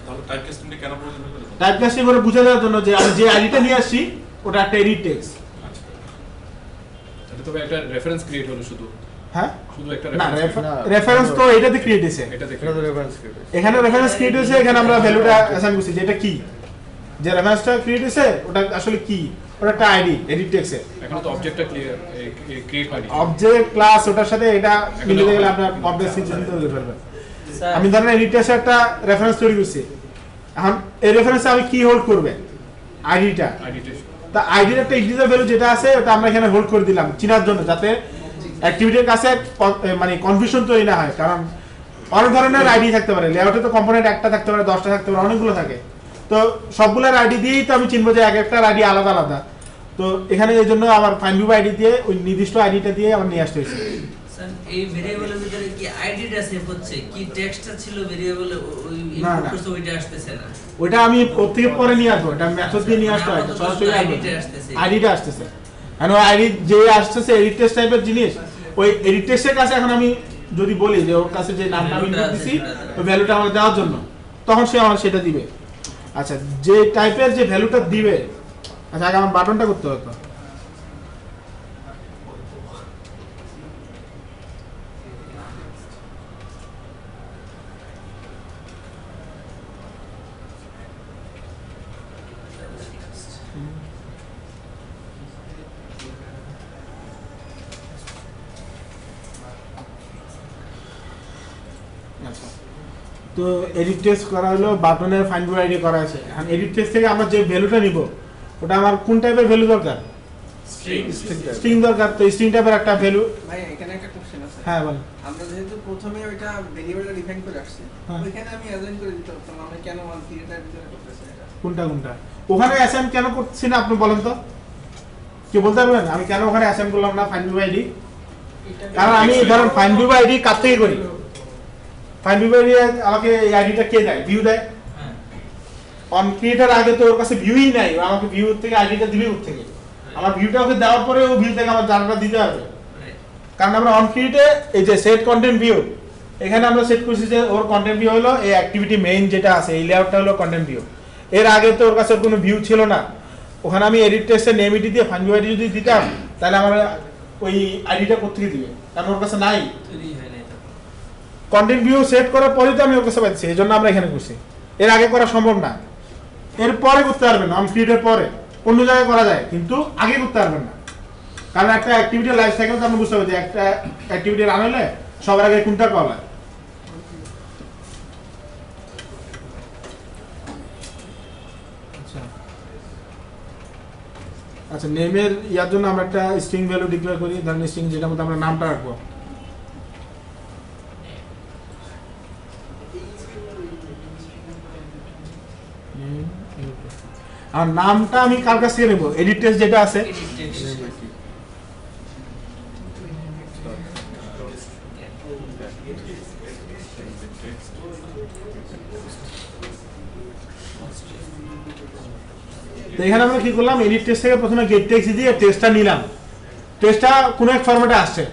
তাহলে টাইপ কাস্টিংটা কেন প্রয়োজন হলো? টাইপ কাস্টিং করে বুঝে দেওয়ার জন্য যে আমি যে আইডিটা নিয়ে আসছি ওটা একটা এডিট টেক্সট। আচ্ছা, তাহলে তবে একটা রেফারেন্স ক্রিয়েট হলো শুধু, হ্যাঁ শুধু একটা না, reference- রেফারেন্স তো এটাতে ক্রিয়েট হয়েছে, এটাতে এটা তো রেফারেন্স ক্রিয়েট এখানে রেফারেন্স ক্রিয়েট হয়েছে, এখানে আমরা ভ্যালুটা অ্যাসাইন করছি যে এটা কি, যে রেফারেন্সটা ক্রিয়েট হয়েছে ওটা আসলে কি, ওটা একটা আইডি এডিট টেক্সটের। এখন তো অবজেক্টটা ক্লিয়ার ক্রিয়েট হয়নি। অবজেক্ট ক্লাস ওটার সাথে এটা মিলিয়ে গেলে আপনার অবজেক্ট সিচুয়েশন তৈরি করবেন। স্যার আমি ধরেন এডিট টেক্সটের একটা রেফারেন্স তৈরি করছি, এখন এই রেফারেন্সে আমি কি হোল্ড করবে? আইডিটা। আইডিটেশন তা আইডির একটা ইন্টিজার ভ্যালু যেটা আছে ওটা আমরা এখানে হোল্ড করে দিলাম চিনার জন্য, যাতে অ্যাক্টিভিটির কাছে মানে কনফিউশন তৈরি না হয়। কারণ অনেক ধরনের আইডি থাকতে পারে, লেআউটে তো কম্পোনেন্ট একটা থাকতে পারে, 10টা থাকতে পারে, অনেকগুলো থাকে। তো সবগুলোর আইডি দিয়েই তো আমি চিনবো যে এক একটা আইডি আলাদা আলাদা। তো এখানে এই জন্য আমার ফাইন্ড ইউ আইডি দিয়ে ওই নির্দিষ্ট আইডিটা দিয়ে আমার নিয়ে আসতে হয়েছে। স্যার এই ভেরিয়েবলের ভিতরে কি আইডিটা সেভ হচ্ছে, কি টেক্সটটা ছিল ভেরিয়েবলে ওই না, ইনপুট না। করতে ওইটা আসতেছে না? ওইটা আমি ওর থেকে পরে নিয়ে আসবো, এটা মেথড দিয়ে নিয়ে আসতে হয়, আপাতত সরাসরি আইডিটা আসতেছে। আইডিটা আসতেছে। এখন ওই আইডি যে আসতেছে এডিট টেক্সট টাইপের জিনিস, ওই এডিট টেক্সটের কাছে এখন আমি যদি বলি যে ওর কাছে যে নামটা আমি ইনপুট দিছি ওই ভ্যালুটা আমাকে দেওয়ার জন্য, তখন সে আমার সেটা দিবে। আচ্ছা, যে টাইপের যে ভ্যালুটা দিবে, আচ্ছা আগে আমার বাটনটা করতে হতো। আচ্ছা, তো এডিট টেক্সট করা হলো, বাটনের ফাইন্ড ইউ আইডি করা আছে। এখন এডিট টেক্সট থেকে আমরা যে ভ্যালুটা নিব ওটা আমার কোন টাইপের ভ্যালু দরকার? স্ট্রিং দরকার। তো স্ট্রিং টাইপের একটা ভ্যালু। ভাই এখানে একটা কোশ্চেন আছে। হ্যাঁ বল। আমরা যেহেতু প্রথমে ওইটা ভেরিয়েবলটা ডিফাইন করে আসছি, হ্যাঁ। ওইখানে আমি অ্যাসাইন করে দিতে পারতাম, আমি কেন ওয়ান পিরিয়ডের ভিতরে করতেছি এটা? কোনটা কোনটা ওখানে অ্যাসাইন কেন করছি না আপনি বলেন তো, কি বলতে পারবেন আমি কেন ওখানে অ্যাসাইন করলাম না ফাইন্ড ইউ আইডি? কারণ আমি ধরেন ফাইন্ড ইউ আইডি কার থেকে করি? ফাইন্ড ইউ আইডি আমাকে এই আইডিটা কে দেয়? ভিউ দেয়। হ্যাঁ অন ক্রিয়েটার আগে তো ওর কাছে ভিউই নাই, ও আমাকে ভিউ থেকে আইডিটা দিবে ওর থেকে। আমার ভিউটা ওকে দেওয়ার পরে ও ভিউ থেকে আমার জানাটা দিতে হবে। রাইট। কারণ আমরা অন ক্রিয়েটে এই যে সেট কন্টেন্ট ভিউ, এখানে আমরা সেট করছি যে ওর কন্টেন্ট ভিউ হলো এই অ্যাক্টিভিটি মেইন যেটা আছে, এই লেআউটটা হলো কন্টেন্ট ভিউ। এর আগে তো ওর কাছে কোনো ভিউ ছিল না। ওখানে আমি এডিট টেক্সটে নেম আইডি দিয়ে ফাইন্ড ইউ আইডি যদি দিতাম তাহলে আমার ওই আইডিটা কোত্থেকে দিবে? কারণ ওর কাছে নাই। তৈরি হয় নাই তো। কন্টেন্ট ভিউ সেট করার পরেই তো আমি ওর কাছে পাচ্ছি, এই জন্য আমরা এখানে করছি। এর আগে করা সম্ভব না, এর পরে করতে পারবেন না। অন ক্রিয়েটের পরে অন্য জায়গায় করা যায়, কিন্তু আগে করতে পারবেন না। কারণ একটা অ্যাক্টিভিটি লাইফ সাইকেল তো আপনি বুঝতে হবে যে একটা অ্যাক্টিভিটি রান হলে সবার আগে কোনটা কল হয়। আচ্ছা, নেমের ইয়ার জন্য আমরা একটা স্ট্রিং ভ্যালু ডিক্লেয়ার করি, ধরেন স্ট্রিং যেটার মধ্যে আমরা নামটা রাখবো। আর নামটা আমি কার কাছ থেকে নেব? এডিট টেক্সট যেটা আছে এডিট টেক্সট তো এখানে আমরা কি করলাম, এডিট টেক্সট থেকে প্রথমে গেট টেক্সট দিয়ে টেক্সটটা নিলাম, টেক্সটটা কোনো এক ফরম্যাটে আসছে,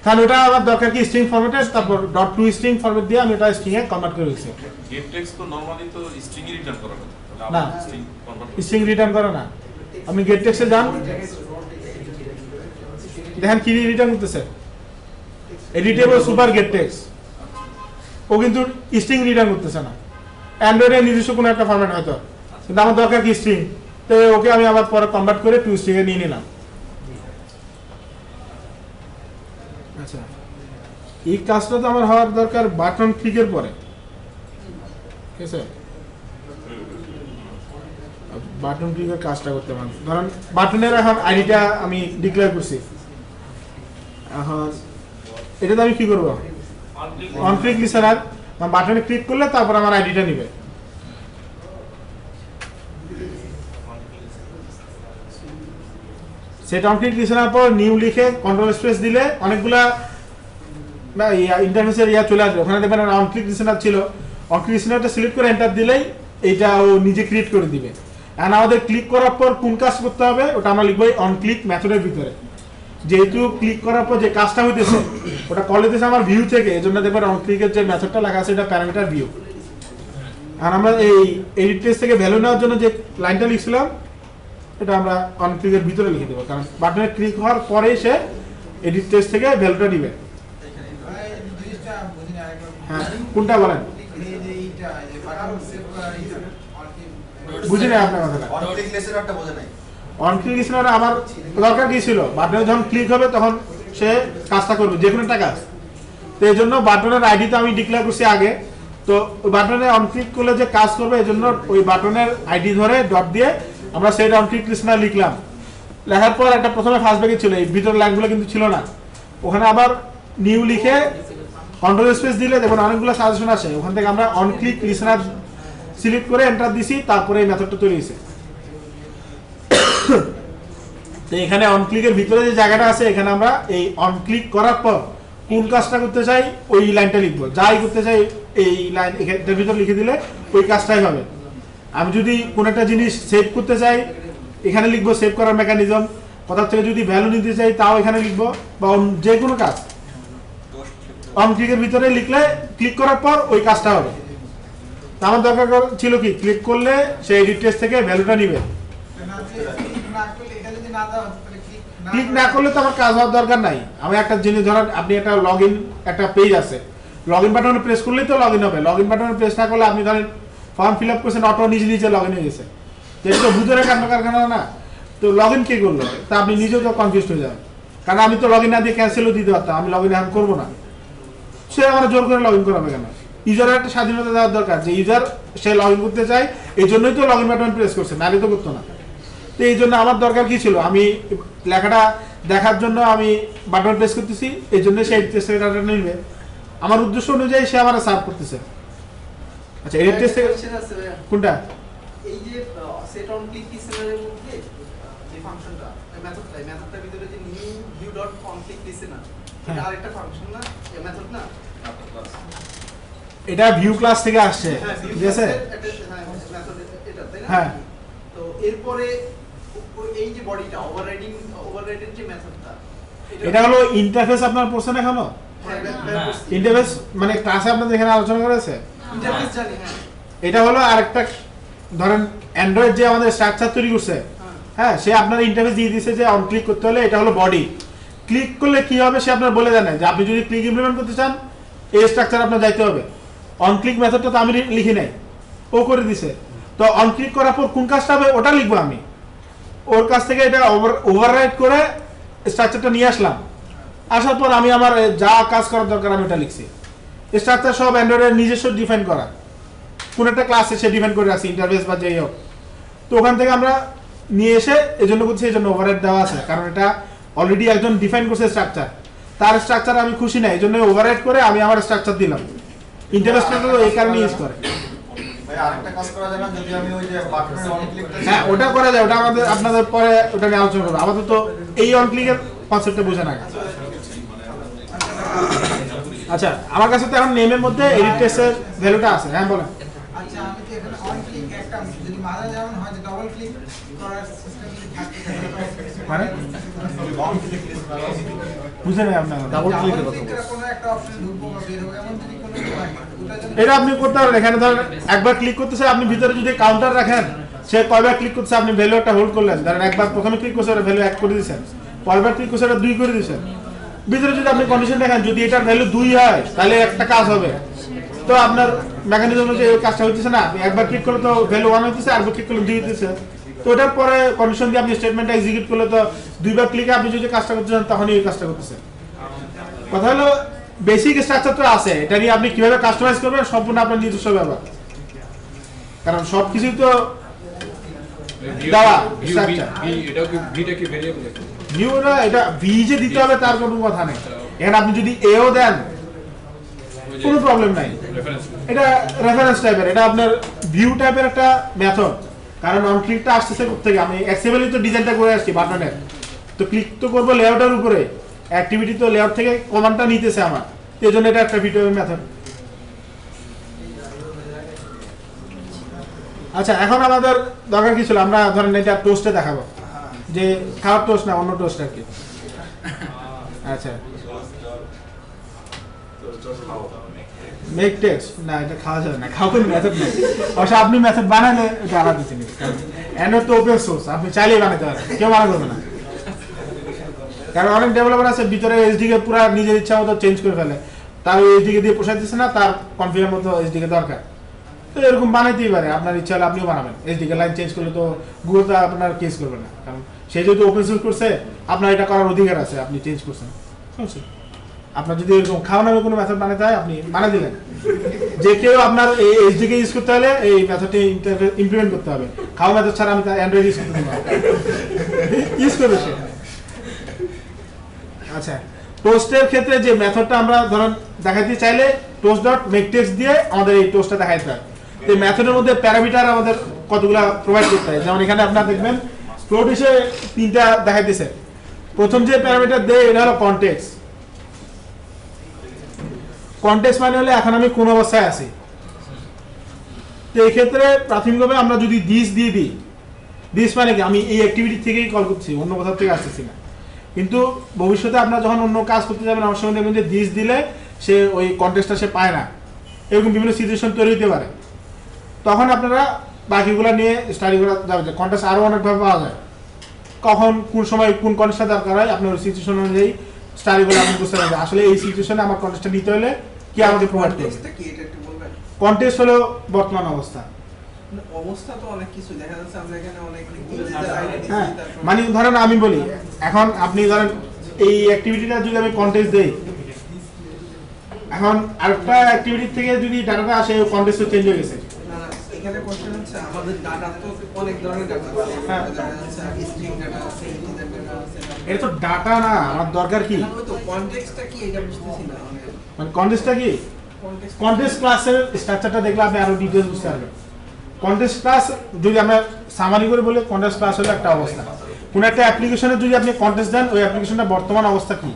তাহলে ওটা আমার দরকার কি স্ট্রিং ফরম্যাটে, তারপর ডট টু স্ট্রিং ফরম্যাট দিয়ে আমি ওটা স্ট্রিং এ কনভার্ট করে দিচ্ছি। গেট টেক্সট তো নরমালি তো স্ট্রিং এ রিটার্ন করা হয় না, স্ট্রিং কনভার্ট স্ট্রিং রিটার্ন করে না। আপনি গেট টেক্সটে যান, দেখেন কি রিটার্ন করতেছে, এডিটেবল সুপার গেট টেক্সট। ও কিন্তু স্ট্রিং রিটার্ন করতেছে না, অ্যান্ড্রয়েডের নিজস্ব কোনো একটা ফরম্যাট হয়তো, কিন্তু আমার দরকার কি স্ট্রিং, তো ওকে আমি আবার পরে কনভার্ট করে টু স্ট্রিং এ নিয়ে নিলাম। আচ্ছা, এই কাজটা তো আমার হওয়ার দরকার বাটন ক্লিকের পরে, ঠিক আছে? বাটন ক্লিকের কাজটা করতে পারেন, ধরেন বাটনের এখন আইডিটা আমি ডিক্লেয়ার করছি, এখন এটাতে আমি কি করব, অন ক্লিক লিসেনার বাটনে ক্লিক করলে তারপর আমার আইডিটা নিবে। সেটা অন ক্লিক লিসেনার পর নিউ লিখে কন্ট্রোল স্পেস দিলে অনেকগুলা ইন্টারফেসের চলে আসবে, ওখানে দেখবেন অন ক্লিক লিসেনার ছিল, অন ক্লিক লিসেনারটা সিলেক্ট করে এন্টার দিলেই এইটা ও নিজে ক্রিয়েট করে দিবে। এখন আমাদের ক্লিক করার পর কোন কাজ করতে হবে ওটা আমরা লিখবো অন ক্লিক মেথডের ভিতরে, যেহেতু ক্লিক করার পর যে কাজটা হইতেছে ওটা কল হইতেছে আমার ভিউ থেকে, এজন্য দেখবেন অন ক্লিকের যে মেথডটা লেখা আছে এটা প্যারামিটার ভিউ। আর আমরা এই এডিট টেক্সট থেকে ভ্যালু নেওয়ার জন্য যে লাইনটা লিখছিলাম এটা আমরা অন ক্লিকের ভিতরে লিখে দেবো, কারণ বাটনে ক্লিক হওয়ার পরেই সে এডিট টেক্সট থেকে ভ্যালুটা দিবে। ভাই জিনিসটা বুঝিনি আরেকবার। হ্যাঁ, কোনটা বলেন? এই যে এইটা এই যে বাটন সেভ করা এইটা অন বুঝি না আপনার কথাটা। অন ক্লিক লিসেনারটা বোঝে নাই। অন ক্লিক লিসেনার আমার দরকার কি ছিল, বাটনে যখন ক্লিক হবে তখন সে কাজটা করবে, যে কোনো একটা কাজ। তো এই জন্য বাটনের আইডি তো আমি ডিক্লেয়ার করছি আগে, তো ওই বাটনে অন ক্লিক করলে যে কাজ করবে এই জন্য ওই বাটনের আইডি ধরে ডট দিয়ে আমরা সেই অন ক্লিক লিসেনার লিখলাম। লেখার পর একটা প্রথমে ফার্স্ট ব্র্যাকেট ছিল, এই ভিতরের লাইনগুলো কিন্তু ছিল না, ওখানে আবার নিউ লিখে কন্ট্রোল স্পেস দিলে দেখুন অনেকগুলো সাজেশন আসে, ওখান থেকে আমরা অন ক্লিক লিসেনার সিলেক্ট করে এন্টার দিছি, তারপরে এই মেথডটা তৈরি হয়েছে। তো এখানে অন ক্লিকের ভিতরে যে জায়গাটা আছে এখানে আমরা এই অন ক্লিক করার পর কোন কাজটা করতে চাই ওই লাইনটা লিখবো, যাই করতে চাই এই লাইন এখানের ভিতরে লিখে দিলে ওই কাজটাই হবে। আমি যদি কোনো একটা জিনিস সেভ করতে চাই এখানে লিখবো সেভ করার মেকানিজম, কোথাও থেকে যদি ভ্যালু নিতে চাই তাও এখানে লিখবো, বা যে কোনো কাজ অন ক্লিকের ভিতরে লিখলে ক্লিক করার পর ওই কাজটা হবে। তা আমার দরকার ছিল কি, ক্লিক করলে সেই এডিট টেক্সট থেকে ভ্যালুটা নিবে, ক্লিক না করলে তো আমার কাজ হওয়ার দরকার নাই। আমি একটা জিনিস ধরেন আপনি একটা লগইন একটা পেজ আছে, লগইন বাটনে প্রেস করলেই তো লগইন হবে, লগইন বাটনে প্রেস না করলে আপনি ধরেন ফর্ম ফিল আপ করছেন অটো নিজে নিজে লগইন হয়ে গেছে, এটা তো ভিতরে কান্না কারখানা না, তো লগইন কে করলো তা আপনি নিজেও তো কনফিউজ হয়ে যাবেন, কারণ আমি তো লগইন না দিয়ে ক্যান্সেলও দিতে পারতাম, আমি লগইন এখন করবো না, সে আমার জোর করে লগইন করাবে কেন? ইউজারের একটা স্বাধীনতা দেওয়ার দরকার, যে ইউজার সে লগইন করতে চায় এই জন্যই তো লগইন বাটন প্রেস করছে, নাহলে তো করতো না। তো এই জন্য আমার দরকার কি ছিল, আমি লেখাটা দেখার জন্য আমি বাটন প্রেস করতেছি, এই জন্য সে ডাটা নিবে, আমার উদ্দেশ্য অনুযায়ী সে আমার সার্ভ করতেছে। আচ্ছা, এডিট টেক্সট কোনটা? এই যে সেট অন ক্লিক লিসেনারের মধ্যে যে ফাংশনটা মেথডটার ভিতরে যে new view dot on click listener এটা আরেকটা ফাংশন না, এই মেথড না, এটা ভিউ ক্লাস থেকে আসছে, ঠিক আছে? মেথড এটা তাই না? হ্যাঁ। তো এরপরে এই যে বডিটা ওভাররাইডের যে মেথডটা এটা হলো ইন্টারফেস, আপনার পড়ছেন এখনো? ইন্টারফেস মানে ক্লাসে আপনাদের এখানে আলোচনা করেছে, ইন্টারফেস জানি। হ্যাঁ, এটা হলো আরেকটা, ধরেন অ্যান্ড্রয়েড যে আমাদের স্ট্রাকচার তৈরি করছে, হ্যাঁ, সে আপনার ইন্টারফেস দিয়ে দিয়েছে যে অন ক্লিক করতে হলে এটা হলো বডি, ক্লিক করলে কি হবে সে আপনার বলে দেয় না, যে আপনি যদি ক্লিক ইমপ্লিমেন্ট করতে চান এই স্ট্রাকচার আপনার যাইতে হবে। অন ক্লিক মেথডটা তো আমি লিখি নাই, ও করে দিছে, তো অন ক্লিক করার পর কোন কাজটা হবে ওটা লিখবো আমি, ওর কাছ থেকে এটা ওভাররাইড করে স্ট্রাকচারটা নিয়ে আসলাম, আসার পর আমি আমার যা কাজ করার দরকার আমি ওটা লিখছি। স্ট্রাকচার সব অ্যান্ড্রয়েডের নিজস্ব ডিফাইন করা, কোন একটা ক্লাসে সে ডিফাইন করে রাখছি, ইন্টারফেস বা যাই হোক, তো ওখান থেকে আমরা নিয়ে এসে এই জন্য করছি, এই জন্য ওভাররাইড দেওয়া আছে, কারণ এটা অলরেডি একজন ডিফাইন করছে স্ট্রাকচার, তার স্ট্রাকচার আমি খুশি নাই, এই জন্য ওভাররাইড করে আমি আমার স্ট্রাকচার দিলাম। ইন্টারফেসটা তো এই কারণে ইউজ করে। ভাই আরেকটা কাজ করা যায় না যদি আমি ওই যে বাটনের অন ক্লিকটা হ্যাঁ ওটা করা যায়, ওটা আমাদের আপনাদের পরে ওটা নিয়ে আলোচনা করবো। আমাদের তো এই অন ক্লিকের কনসেপ্টটা বোঝা না। আচ্ছা আমার কাছে তো এখন নেমের মধ্যে এডিট টেক্সটের ভ্যালুটা আছে। হ্যাঁ বলেন। আচ্ছা আমি তো এখানে অন ক্লিক একটা যদি মাঝে যেমন হয় যে ডবল ক্লিক করার সিস্টেম যদি থাকে মানে বুঝে নেই আপনার ডাবল ক্লিক ডাবল ক্লিক করে কোনো একটা অপশন ঢুকবো বা বের হবে এমন যদি কোনো উপায় হয়, ওটা যদি এটা আপনি করতে পারেন। এখানে ধরেন একবার ক্লিক করতেছে, আপনি ভিতরে যদি কাউন্টার রাখেন, সে কয়বার ক্লিক করছে আপনি ভ্যালু একটা হোল্ড করলেন। ধরেন একবার প্রথমে ক্লিক করছে ওটা ভ্যালু 1 করে দিয়েছেন, পরেরবার ক্লিক করছে ওটা 2 করে দিয়েছেন। ভিতরে যদি আপনি কন্ডিশন দেখেন যদি এটার ভ্যালু 2 হয় তাহলে একটা কাজ হবে। তো আপনার মেকানিজম অনুযায়ী এই কাজটা হইতেছে না, আপনি একবার ক্লিক করলে তো ভ্যালু 1 হইতেছে, আরেকবার ক্লিক করলে 2 হইতেছে। তো ওটার পরে কন্ডিশন দিয়ে আপনি স্টেটমেন্টটা এক্সিকিউট করলে তো 2বার ক্লিকে আপনি যদি কাজটা করতে চান তখনই এই কাজটা করতেছেন। কথা হলো বেসিক স্ট্রাকচার তো আছে, এটা নিয়ে আপনি কিভাবে কাস্টমাইজ করবেন সম্পূর্ণ আপনার নিজস্ব ব্যাপার, কারণ সবকিছুই তো দেওয়া স্ট্রাকচার। এটাও কি ভিটা কি ভেরিয়েবল? ভিউ না, এটা ভি যে দিতে হবে তার কোনো কথা নেই। এখানে আপনি যদি এও দেন কোনো প্রবলেম নাই, রেফারেন্স এটা রেফারেন্স টাইপের, এটা আপনার ভিউ টাইপের একটা মেথড। কারণ অন ক্লিকটা আসতেছে কোথেকে, আমি এক্সেবলি তো ডিজাইনটা করে আসছি বাটনের, তো ক্লিক তো করবো লেআউটের উপরে, অ্যাক্টিভিটি তো লেআউট থেকে কমান্ডটা নিতেছে আমার, এই জন্য এটা একটা ভিডিও মেথড। আচ্ছা এখন আমাদের দরকার কি ছিল, আমরা ধরেন এটা টোস্টে দেখাবো, যে খাওয়ার টোস্ট না অন্য টোস্ট আর কি। আচ্ছা মেক টেক্সট না, এটা খাওয়া যাবে না, খাওয়ার মেথড নেই। অবশ্য আপনি মেথড বানালে এটা আলাদা জিনিস, কারণ এন তো ওপেন সোর্স, আপনি চাইলেই বানাতে পারেন, কেউ মানা করবে না। কারণ অনেক ডেভেলপার আছে ভিতরে এসডিকে পুরো নিজের ইচ্ছা মতো চেঞ্জ করে ফেলে, তার ওই এসডিকে দিয়ে পোষাইতেছে না, তার কনফিগার মতো এসডিকে দরকার, তো এরকম বানাইতেই পারে। আপনার ইচ্ছা হলে আপনিও বানাবেন, এসডিকে লাইন চেঞ্জ করলে তো গুগল তো আপনার কেস করবে না, কারণ সে যেহেতু ওপেন সোর্স করছে আপনার এটা করার অধিকার আছে, আপনি চেঞ্জ করছেন। আপনার যদি এরকম খাওয়া নামে কোনো মেথড বানাতে হয় আপনি বানিয়ে দিলেন, যে কেউ আপনার এই এসডিকে ইউজ করতে হলে এই মেথডটি ইমপ্লিমেন্ট করতে হবে। খাওয়া মেথড ছাড়া আমি অ্যান্ড্রয়েড ইউজ করতে পারবো, ইউজ করবে সে। আচ্ছা টোস্টের ক্ষেত্রে যে মেথডটা আমরা ধরুন দেখাইতে চাইলে টোস্ট ডট মেক টেক্সট দিয়ে আমাদের এই টোস্টটা দেখাইতে হয়। এই মেথডের মধ্যে প্যারামিটার আমাদের কতগুলা প্রোভাইড করতে হয়, যেমন এখানে আপনারা দেখবেন ফ্লোট হিসেবে 3টা দেখাইতেছে। প্রথম যে প্যারামিটার দেয় এটা হলো কনটেক্সট। কনটেক্সট মানে হলে এখন আমি কোন অবস্থায় আছি, তো এই ক্ষেত্রে প্রাথমিকভাবে আমরা যদি দিস দিয়ে দিই, দিস মানে কি আমি এই অ্যাক্টিভিটি থেকেই কল করছি, অন্য কোথাও থেকে আসতেছি না। কিন্তু ভবিষ্যতে আপনারা যখন অন্য কাজ করতে যাবেন আমার সঙ্গে দেখবেন যে দিস দিলে সে ওই কনটেক্সটটা সে পায় না, এরকম বিভিন্ন সিচুয়েশন তৈরি হতে পারে। তখন আপনারা বাকিগুলো নিয়ে স্টাডি করা যাবে, যে কনটেক্সট আরও অনেকভাবে পাওয়া যায়, কখন কোন সময় কোন কনটেক্সটটা দরকার হয় আপনার ওই সিচুয়েশন অনুযায়ী স্টাডিগুলো আপনি বুঝতে পারবেন আসলে এই সিচুয়েশনে আমার কনটেক্সটটা নিতে হলে কি আমাকে প্রোভাইড করবে। কনটেক্সটটা কি এটা একটু বলবেন? কনটেক্সট হলো বর্তমান অবস্থা। অবস্থা তো অনেক কিছু দেখা যাচ্ছে, আমরা এখানে অনেক হ্যাঁ মানে ধরেন আমি বলি এখন আপনি ধরেন এই অ্যাক্টিভিটিটা যদি আমি কনটেক্সট দেই, এখন আরেকটা অ্যাক্টিভিটি থেকে যদি ডাটাটা আসে কনটেক্সট চেঞ্জ হয়ে গেছে। এখানে কোশ্চেন হচ্ছে আমাদের ডাটা তো অনেক ধরনের ডাটা আছে, হ্যাঁ। দেখা যাচ্ছে স্ট্রিং ডাটা আছে, ইন্টিজার ডাটা আছে। এটা তো ডাটা না, আমার দরকার কি, আমি তো কনটেক্সটটা কি এটা বুঝতেছি না। মানে কনটেক্সটটা কি, কনটেক্সট কনটেক্সট ক্লাসের স্ট্রাকচারটা দেখলে আপনি আরো ডিটেইলস বুঝতে পারবেন। কনটেক্সট ক্লাস যদি আমরা সামারি করে বলি, কনটেক্সট ক্লাস হলো একটা অবস্থা। কোন একটা অ্যাপ্লিকেশনে যদি আপনি কনটেক্সট দেন, ওই অ্যাপ্লিকেশনটা বর্তমান অবস্থা কি,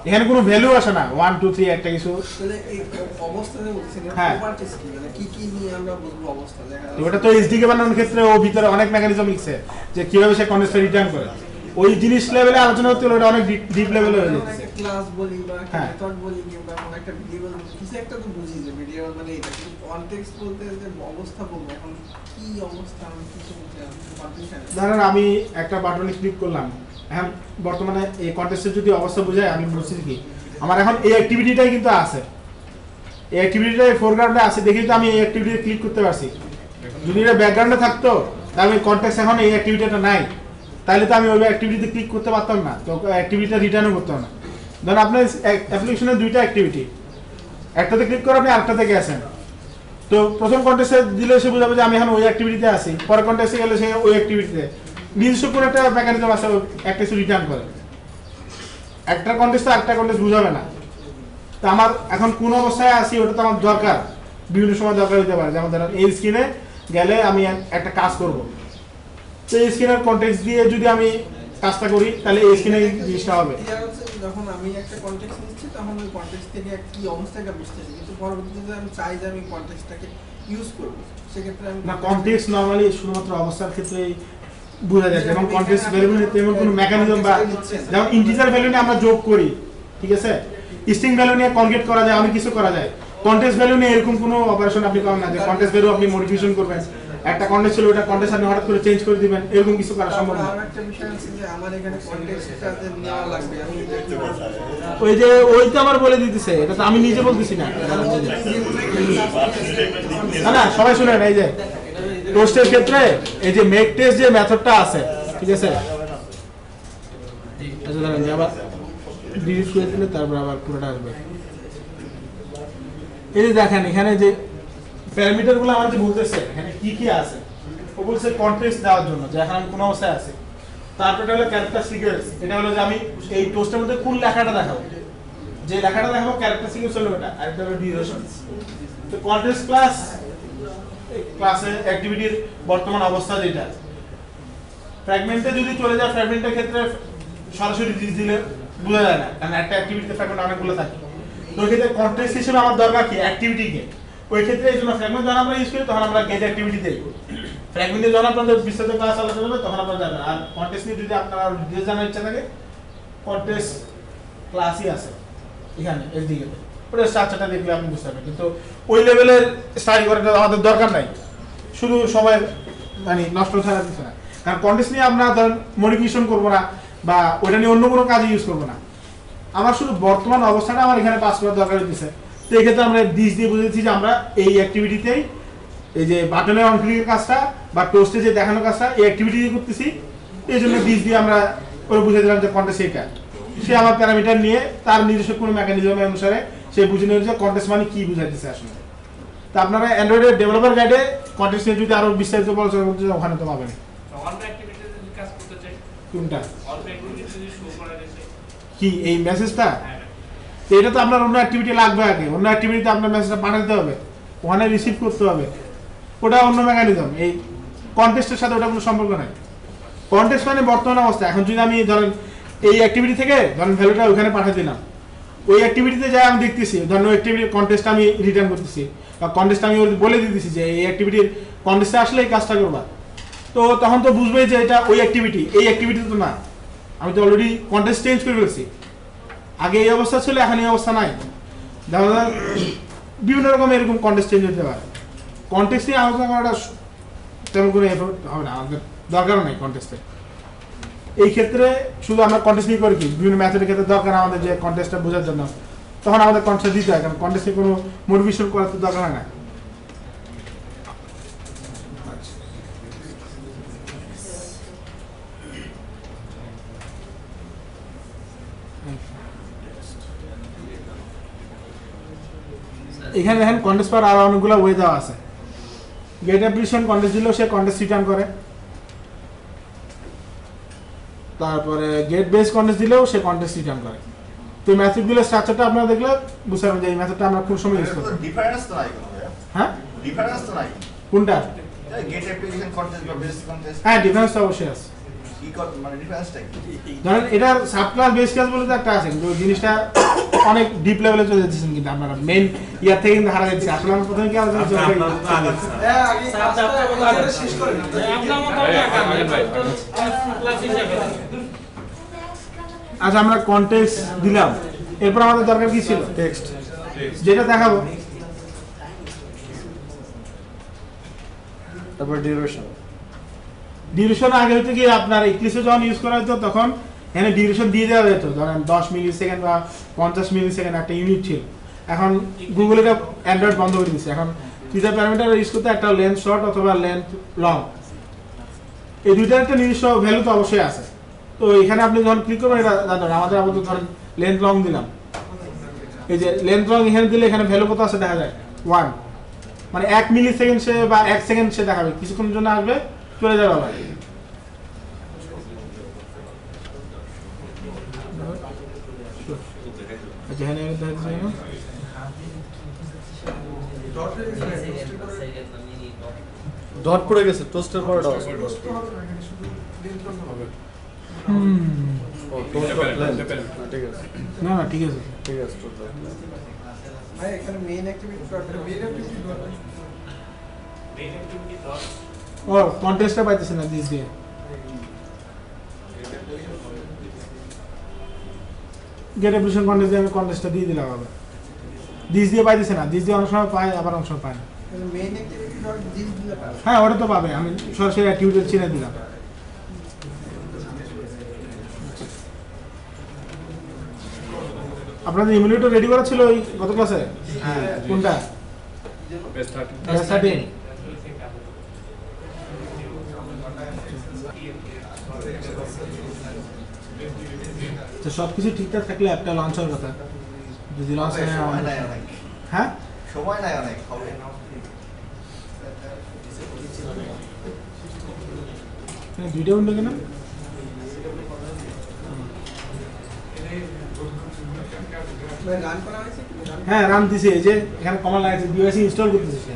এখানে কোনো ভ্যালু আসে না 1 2 3 একটা কিছু। তাহলে এই অবস্থাতে বলছি না, হ্যাঁ। প্রপার্টিস কি, মানে কি কি নিয়ে আমরা বুঝবো অবস্থা দেখা তো ওটা তো এসডিকে বানানোর ক্ষেত্রে ও ভিতরে অনেক মেকানিজম লিখছে যে কিভাবে সে কনটেক্সট রিটার্ন করে, ওই জিনিস লেভেলে আলোচনা হতে হলে ওটা অনেক ডিপ লেভেলে হয়ে যাচ্ছে। ক্লাস বলি বা হ্যাঁ। মেথড বলি কিংবা কোনো একটা ভেরিয়েবল কিছু একটা তো বুঝি যে ভেরিয়েবল মানে এটা, কিন্তু কনটেক্সট বলতে যে অবস্থা বলবো, এখন কি অবস্থা আমি কিছু বুঝতে পারছি না। ধরেন আমি একটা বাটনে ক্লিক করলাম, এখন বর্তমানে এই কনটেক্সটের যদি অবস্থা বোঝায় আমি বলছি কি আমার এখন এই অ্যাক্টিভিটিটাই কিন্তু আছে, এই অ্যাক্টিভিটিটা ফোরগ্রাউন্ডে আছে দেখেই তো আমি এই অ্যাক্টিভিটিতে ক্লিক করতে পারছি। যদি এটা ব্যাকগ্রাউন্ডে থাকতো তাহলে কনটেক্সট এখন এই অ্যাক্টিভিটিটা নাই, তাহলে তো আমি ওই অ্যাক্টিভিটিতে ক্লিক করতে পারতাম না, তো অ্যাক্টিভিটিটা রিটার্নও করতাম না। ধরুন আপনার অ্যাপ্লিকেশনের 2টা অ্যাক্টিভিটি, একটাতে ক্লিক করে আপনি আরেকটাতে গেছেন, তো প্রথম কনটেক্সটে দিলে সে বোঝাবে যে আমি এখন ওই অ্যাক্টিভিটিতে আছি, পরের কনটেক্সটে গেলে সে ওই অ্যাক্টিভিটিতে নিজস্ব করে একটা মেকানিজম আছে একটা কিছু রিটার্ন করে। একটা কনটেক্সট আরেকটা কনটেক্সট বুঝাবে না, তো আমার এখন কোন অবস্থায় আছি ওটা তো আমার দরকার বিভিন্ন সময় দরকার হতে পারে। যেমন ধরেন এই স্ক্রিনে গেলে আমি একটা কাজ করব, তো এই স্ক্রিনের কনটেক্সট দিয়ে যদি আমি কাজটা করি তাহলে এই স্ক্রিনে জিনিসটা হবে। যখন আমি একটা কনটেক্সট নিচ্ছি তখন ওই কনটেক্সট থেকে কি অবস্থাটা বুঝতেছি, কিন্তু পরবর্তীতে আমি চাই যে আমি কনটেক্সটটাকে ইউজ করব, সেক্ষেত্রে আমি না কনটেক্সট নরমালি শুধুমাত্র অবস্থার ক্ষেত্রে বোঝা যায়, যেমন কনটেক্সট ভ্যালু নিয়ে তেমন কোনো মেকানিজম বা যেমন ইন্টিজার ভ্যালু নিয়ে আমরা যোগ করি, ঠিক আছে, স্ট্রিং ভ্যালু নিয়ে কনকেট করা যায়, অনেক কিছু করা যায়। কনটেক্সট ভ্যালু নিয়ে এরকম কোনো অপারেশন আপনি করেন না যে কনটেক্সট ভ্যালু আপনি মডিফিকেশন করবেন, একটা কনটেক্সট ছিল ওটা কনটেক্সট আপনি হঠাৎ করে চেঞ্জ করে দিবেন, এরকম কিছু করা সম্ভব না। আর একটা বিষয় আছে যে আমার এখানে কনটেক্সটটা নেওয়া লাগবে, আমি ওই যে ওই তো আমার বলে দিতেছে, এটা তো আমি নিজে বলতেছি না, না না সবাই শুনেন, এই যে টোস্টের ক্ষেত্রে এই যে মেক টেস্ট যে মেথডটা আছে, ঠিক আছে, আচ্ছা ধরেন আবার ডিলিট করে দিলে তারপর আবার পুরোটা আসবে। এই যে দেখেন এখানে যে প্যারামিটারগুলো আমার যে বলতেছে এখানে কি কি আছে, ও বলছে কনটেক্সট দেওয়ার জন্য যে এখন আমি কোন অবস্থায় আছি, তারপর হলো ক্যারেক্টার সিকোয়েন্স, এটা হলো যে আমি এই টোস্টের মধ্যে কোন লেখাটা দেখাবো, যে লেখাটা দেখাবো ক্যারেক্টার সিকোয়েন্স হলো এটা, আর এটা হলো ডিউরেশন। তো কনটেক্সট ক্লাস ক্লাসে অ্যাক্টিভিটির বর্তমান অবস্থা যেটা, ফ্র্যাগমেন্টে যদি চলে যায়, ফ্র্যাগমেন্টের ক্ষেত্রে সরাসরি দিস দিলে বোঝা যায় না, কারণ একটা অ্যাক্টিভিটিতে ফ্র্যাগমেন্ট অনেকগুলো থাকে। তো ওই ক্ষেত্রে কনটেক্সট হিসেবে আমার দরকার কি অ্যাক্টিভিটিকে, ওই ক্ষেত্রে এই জন্য ফ্র্যাগমেন্ট যখন আমরা ইউজ করি তখন আমরা গেট অ্যাক্টিভিটি দেই, ফ্র্যাগমেন্টে যখন আপনাদের বিস্তারিত ক্লাস আলোচনা হবে তখন আপনারা জানবেন। আর কনটেক্সট নিয়ে যদি আপনারা ডিটেইলস জানার ইচ্ছা থাকে, কনটেক্সট ক্লাসই আছে এখানে এসডিকে, ওটা স্ট্রাকচারটা দেখলে আপনি বুঝতে পারবেন। কিন্তু ওই লেভেলের স্টাডি করাটা আমাদের দরকার নাই, শুধু সময় মানে নষ্ট ছাড়া কিছু না। কারণ কনটেক্সট নিয়ে আমরা ধরেন মডিফিকেশন করবো না বা ওটা নিয়ে অন্য কোনো কাজে ইউজ করবো না, আমার শুধু বর্তমান অবস্থাটা আমার এখানে পাস করার দরকার হচ্ছে। তো এই ক্ষেত্রে আমরা দিস দিয়ে বুঝেছি যে আমরা এই অ্যাক্টিভিটিতেই এই যে বাটনের অন ক্লিকের কাজটা বা টোস্টে যে দেখানোর কাজটা এই অ্যাক্টিভিটি দিয়ে করতেছি, এই জন্য দিস দিয়ে আমরা ওরা বুঝে দিলাম যে কনটেক্সট এইটা, সে আমার প্যারামিটার নিয়ে তার নিজস্ব কোনো মেকানিজমের অনুসারে সে বুঝে নেবে যে কনটেক্সট মানে কি বুঝাইতেছে আসলে। তো আপনারা অ্যান্ড্রয়েডের ডেভেলপার গাইডে কনটেক্সট নিয়ে যদি আরো বিস্তারিত আলোচনা করতে চান ওখানে তো পাবেন। কোনটা কি এই মেসেজটা, এটা তো আপনার অন্য অ্যাক্টিভিটি লাগবে, আগে অন্য অ্যাক্টিভিটিতে আপনার মেসেজটা পাঠাতে হবে, ওখানে রিসিভ করতে হবে, ওটা অন্য মেকানিজম, এই কনটেক্সটের সাথে ওটা কোনো সম্পর্ক নাই। কনটেক্সট মানে বর্তমান অবস্থা। এখন যদি আমি ধরেন এই অ্যাক্টিভিটি থেকে ধরেন ভ্যালুটা ওখানে পাঠিয়ে দিলাম, ওই অ্যাক্টিভিটিতে যাই আমি দেখতেছি ধরেন ওই অ্যাক্টিভিটির কনটেক্সট আমি রিটার্ন করতেছি বা কনটেক্সট আমি বলে দিতেছি যে এই অ্যাক্টিভিটির কনটেক্সটে আসলে এই কাজটা করবা, তো তখন তো বুঝবেই যে এটা ওই অ্যাক্টিভিটি, এই অ্যাক্টিভিটি তো না, আমি তো অলরেডি কনটেক্সট চেঞ্জ করে ফেলছি, আগে এই অবস্থা ছিল এখন এই অবস্থা নাই। যেমন বিভিন্ন রকম এরকম কনটেক্সট চেঞ্জ হতে পারে, কনটেক্সট নিয়ে আলোচনা করাটা তেমন কোনো এফোর্ট হবে না, আমাদের দরকারও নেই কনটেক্সটে। এই ক্ষেত্রে শুধু আমরা কনটেক্সট নিয়ে করি কি বিভিন্ন ম্যাথডের ক্ষেত্রে দরকার আমাদের যে কনটেক্সটটা বোঝার জন্য, তখন আমাদের কনটেক্সট দিতে হয়, কারণ কনটেক্সটে কোনো মোটিভেশন করার তো দরকার হয় না। এখানে দেখেন কনটেক্সট পাওয়ার আরো অনেকগুলো ওয়ে দেওয়া আছে। গেট অ্যাপ্লিকেশন কনটেক্সট দিলেও সে কনটেক্সট রিটার্ন করে, তারপরে গেট বেস কনটেক্সট দিলেও সে কনটেক্সট রিটার্ন করে। তো মেথডগুলো স্ট্রাকচারটা আপনারা দেখলে বুঝতে পারবেন যে এই মেথডটা আমরা খুব সময় ইউজ করি। ডিফারেন্স তো নাই কোনো ভাইয়া, হ্যাঁ ডিফারেন্স তো নাই কোনটা, গেট অ্যাপ্লিকেশন কনটেক্সট বা বেস কনটেক্সট, হ্যাঁ ডিফারেন্স তো অবশ্যই আছে। কি মানে ডিফারেন্সটা কি? ধরেন এটা সাব ক্লাস বেস ক্লাস বলে তো একটা আছে, কিন্তু ওই জিনিসটা অনেক ডিপ লেভেলে চলে যাচ্ছেন, কিন্তু আপনারা মেইন ইয়ার থেকে কিন্তু হারা যাচ্ছে। আসলে আমরা প্রথমে কি আলোচনা করব, শেষ করে আচ্ছা আমরা কনটেক্সট দিলাম, এরপর আমাদের দরকার কি ছিল টেক্সট, যেটা দেখাবো, তারপর ডিউরেশন। ডিউরেশন আগে হচ্ছে কি আপনার ইক্লিপসে যখন ইউজ করা হতো তখন এখানে ডিউরেশন দিয়ে দেওয়া যেত, ধরেন 10 মিলি সেকেন্ড বা 50 মিলি সেকেন্ড একটা ইউনিট ছিল। এখন গুগল এটা অ্যান্ড্রয়েড বন্ধ করে দিচ্ছে, এখন দুইটা প্যারামিটার ইউজ করতে, একটা লেন্থ শর্ট অথবা লেন্থ লং, এই দুইটার একটা নিজস্ব ভ্যালু তো অবশ্যই আছে। তো এখানে আপনি যখন ক্লিক করবেন এটা জানেন আমাদের আপাতত ধরেন লেন্থ লং দিলাম, এই যে লেন্থ লং এখানে দিলে এখানে ভ্যালু কত আছে দেখা যায় 1, মানে 1 মিলি সেকেন্ড সে বা 1 সেকেন্ড সে দেখাবে, কিছুক্ষণের জন্য আসবে চলে যাবে আবার। আচ্ছা এখানে ডট ডট পড়ে গেছে টোস্টের পরে ডট হবে না, এখানে শুধু নিয়ন্ত্রণ হবে। ও টোস্ট ডট লেন ঠিক আছে না না ঠিক আছে ঠিক আছে টোস্ট ডট লেন ভাই এখানে main activity dot main activity dot ও কন্টেস্টটা পাইতেছে না দিস দিয়ে গেট অ্যাপ্লিকেশন কন্টেস্ট দিয়ে আমি কন্টেস্টটা দিয়ে দিলাম আবার দিস দিয়ে পাইতেছে না দিস দিয়ে অনেক সময় পায় আবার অনেক সময় পায় না মেইন অ্যাক্টিভিটি ডট দিস দিলে পাবে। হ্যাঁ ওটা তো পাবে আমি সরাসরি অ্যাক্টিভিটি চিনে দিলাম আপনাদের ইমিউলেটর রেডি করা ছিল ওই গত ক্লাসে কোনটা বেস্ট 30 S13 তো সবকিছু ঠিকঠাক থাকলে অ্যাপটা লঞ্চ হওয়ার কথা যদি লঞ্চ হয় সময় নাই অনেক হ্যাঁ সময় নাই অনেক হবে দুইটা উইন্ডো কেন ভাই রান করা হয়েছে কি রান হ্যাঁ রান দিছে এই যে এখানে কমন লাগাইছে ডিভাইস ইনস্টল করতেছে সে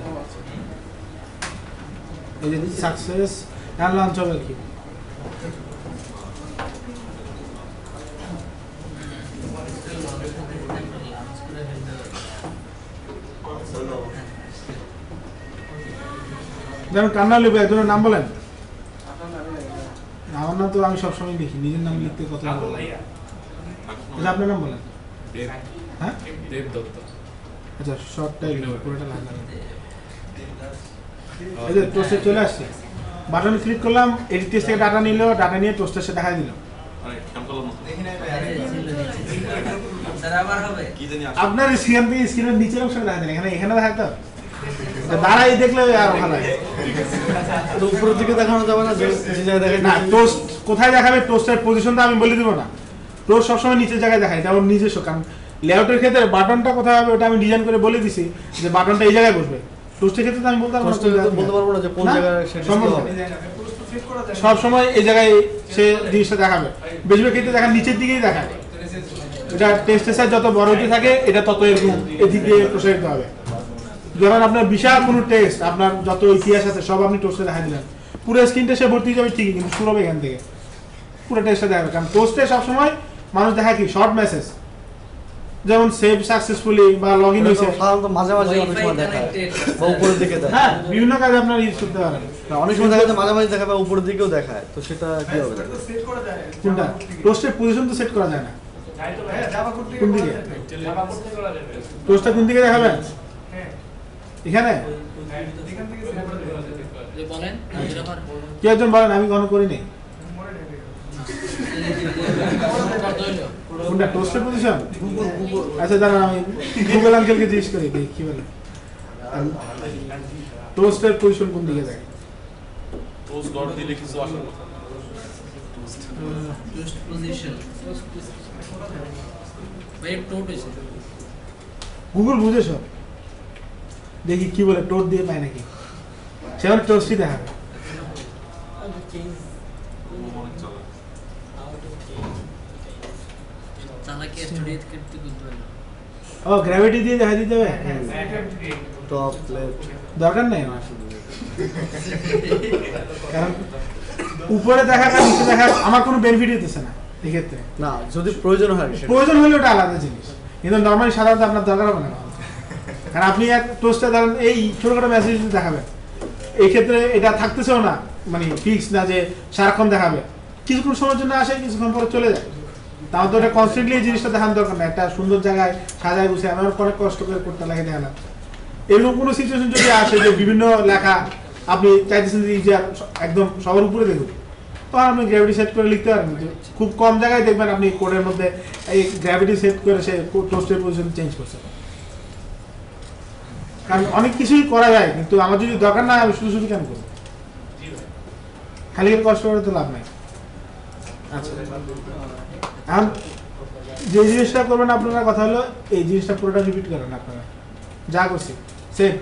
এই যে সাকসেস রান লঞ্চ হবে আর কি যেমন কান্না লিখবে একজনের নাম বলেন আমার নাম তো আমি সবসময় লিখি নিজের নাম লিখতে কত ভালো লাগে আচ্ছা আপনার নাম বলেন দেব হ্যাঁ দেব দত্ত আচ্ছা শর্টটাই লিখো পুরোটা লাগবে না এই যে টোস্টে চলে আসছে বাটনে ক্লিক করলাম এডিট টেস্ট থেকে ডাটা নিল ডাটা নিয়ে টোস্টের সাথে দেখাই দিল আরে ক্যাম্পাল মতো দেখি নাই ভাই স্যার আবার হবে কি জানি আপনার স্ক্রিন থেকে স্ক্রিনের নিচের অংশে দেখা দেন এখানে এখানে দেখাতো দাঁড়াই দেখলে আর ভালো লাগে তো উপরের দিকে দেখানো যাবে না যে যে জায়গায় দেখে না টোস্ট কোথায় দেখাবে টোস্টের পজিশনটা আমি বলে দিব না টোস্ট সবসময় নিচের জায়গায় দেখায় এটা ওর নিজস্ব কারণ লেআউটের ক্ষেত্রে বাটনটা কোথায় হবে ওটা আমি ডিজাইন করে বলে দিছি যে বাটনটা এই জায়গায় বসবে টোস্টের ক্ষেত্রে তো আমি বলতে পারবো না টোস্টে তো বলতে পারবো না যে কোন না, জায়গায় সেটা সম্ভব হবে না। সেট করা যায় সব সময় এই জায়গায় সে জিনিসটা দেখাবে বেশিরভাগ ক্ষেত্রে দেখা নিচের দিকেই দেখায় এটা টেস্টের সাইজ যত বড় হতে থাকে এটা তত এরকম এদিক দিয়ে প্রসারিত হবে যখন আপনার বিশাল কোনো টেস্ট আপনার যত ইতিহাস আছে সব আপনি টোস্টে দেখা দিলেন পুরো স্ক্রিনটা সে ভর্তি হয়ে যাবে ঠিকই কিন্তু শুরু হবে এখান থেকে পুরো টেস্টটা দেখাবে কারণ টোস্টে সবসময় মানুষ দেখায় কি শর্ট মেসেজ যেমন সেভ সাকসেসফুলি বা লগ ইন হয়েছে সাধারণত মাঝে মাঝে অনেক Wi-Fi সময় দেখায় connected। বা উপরের দিকে দেখায় হ্যাঁ বিভিন্ন কাজে আপনার ইউজ করতে পারেন না, অনেক সময় দেখা যায় মাঝে মাঝে দেখায় বা উপরের দিকেও দেখায় তো সেটা কি হবে সেট করা যায় কোনটা টোস্টের পজিশন তো সেট করা যায় না হ্যাঁ জাভা কোড থেকে কোন করা দিকে? যায় জাভা কোড থেকে করা যাবে টোস্টটা কোন দিকে দেখাবেন হ্যাঁ এখানে এখান থেকে সেট করা যাবে যে বলেন এরকম কেউ একজন বলেন আমি কখনো করিনি মনে নেই কোনটা টোস্টের পজিশন আচ্ছা দাঁড়ান আমি গুগল আঙ্কেলকে জিজ্ঞেস করি দেখি কি বলে টোস্টের পজিশন কোন দিকে যায় টোস্ট ডট দিলে কিছু আসে না টোস্ট পজিশন ভাই টোট হয়েছে গুগল বুঝে সব দেখি কি বলে টোট দিয়ে পায় নাকি সেখানে টোস্টই দেখাবে অনেক চলে চালাকি স্টুডিও করতে করতে ও গ্র্যাভিটি দিয়ে দেখা দিতে হবে টপ লেফট দরকার নেই আমার কারণ উপরে দেখাটা নিচে দেখা আমার কোনো বেনিফিট হতেছে না এক্ষেত্রে না যদি প্রয়োজন হয় সেটা প্রয়োজন হলে ওটা আলাদা জিনিস কিন্তু নর্মালি সাধারণত আপনার দরকার হবে না কারণ আপনি এক টোস্টে ধরেন এই ছোটখাটো মেসেজ দেখাবেন এই ক্ষেত্রে এটা থাকতেছেও না মানে ফিক্স না যে সারাক্ষণ দেখাবে কিছুক্ষণ সময়ের জন্য আসে কিছুক্ষণ পরে চলে যায় তাও তো এটা কনস্ট্যান্টলি এই জিনিসটা দেখানোর দরকার না একটা সুন্দর জায়গায় সাজায় গুছিয়ে আমার অনেক কষ্ট করে করতে লাগে দেখালাম এরকম কোনো সিচুয়েশন যদি আসে যে বিভিন্ন লেখা আপনি চাইতেছেন যে ইজিয়ার একদম সবার উপরে দেখুন তখন আপনি গ্র্যাভিটি সেট করে লিখতে পারেন কিন্তু খুব কম জায়গায় দেখবেন আপনি কোডের মধ্যে এই গ্র্যাভিটি সেট করে সে টোস্টের পজিশন চেঞ্জ করছে কারণ অনেক কিছুই করা যায় কিন্তু আমার যদি দরকার না আমি শুধু শুধু কেন করবো খালি কষ্ট করে তো লাভ নাই আচ্ছা এখন যে জিনিসটা করবেন আপনারা কথা হলো এই জিনিসটা পুরোটা রিপিট করেন আপনারা যা করছি সেভ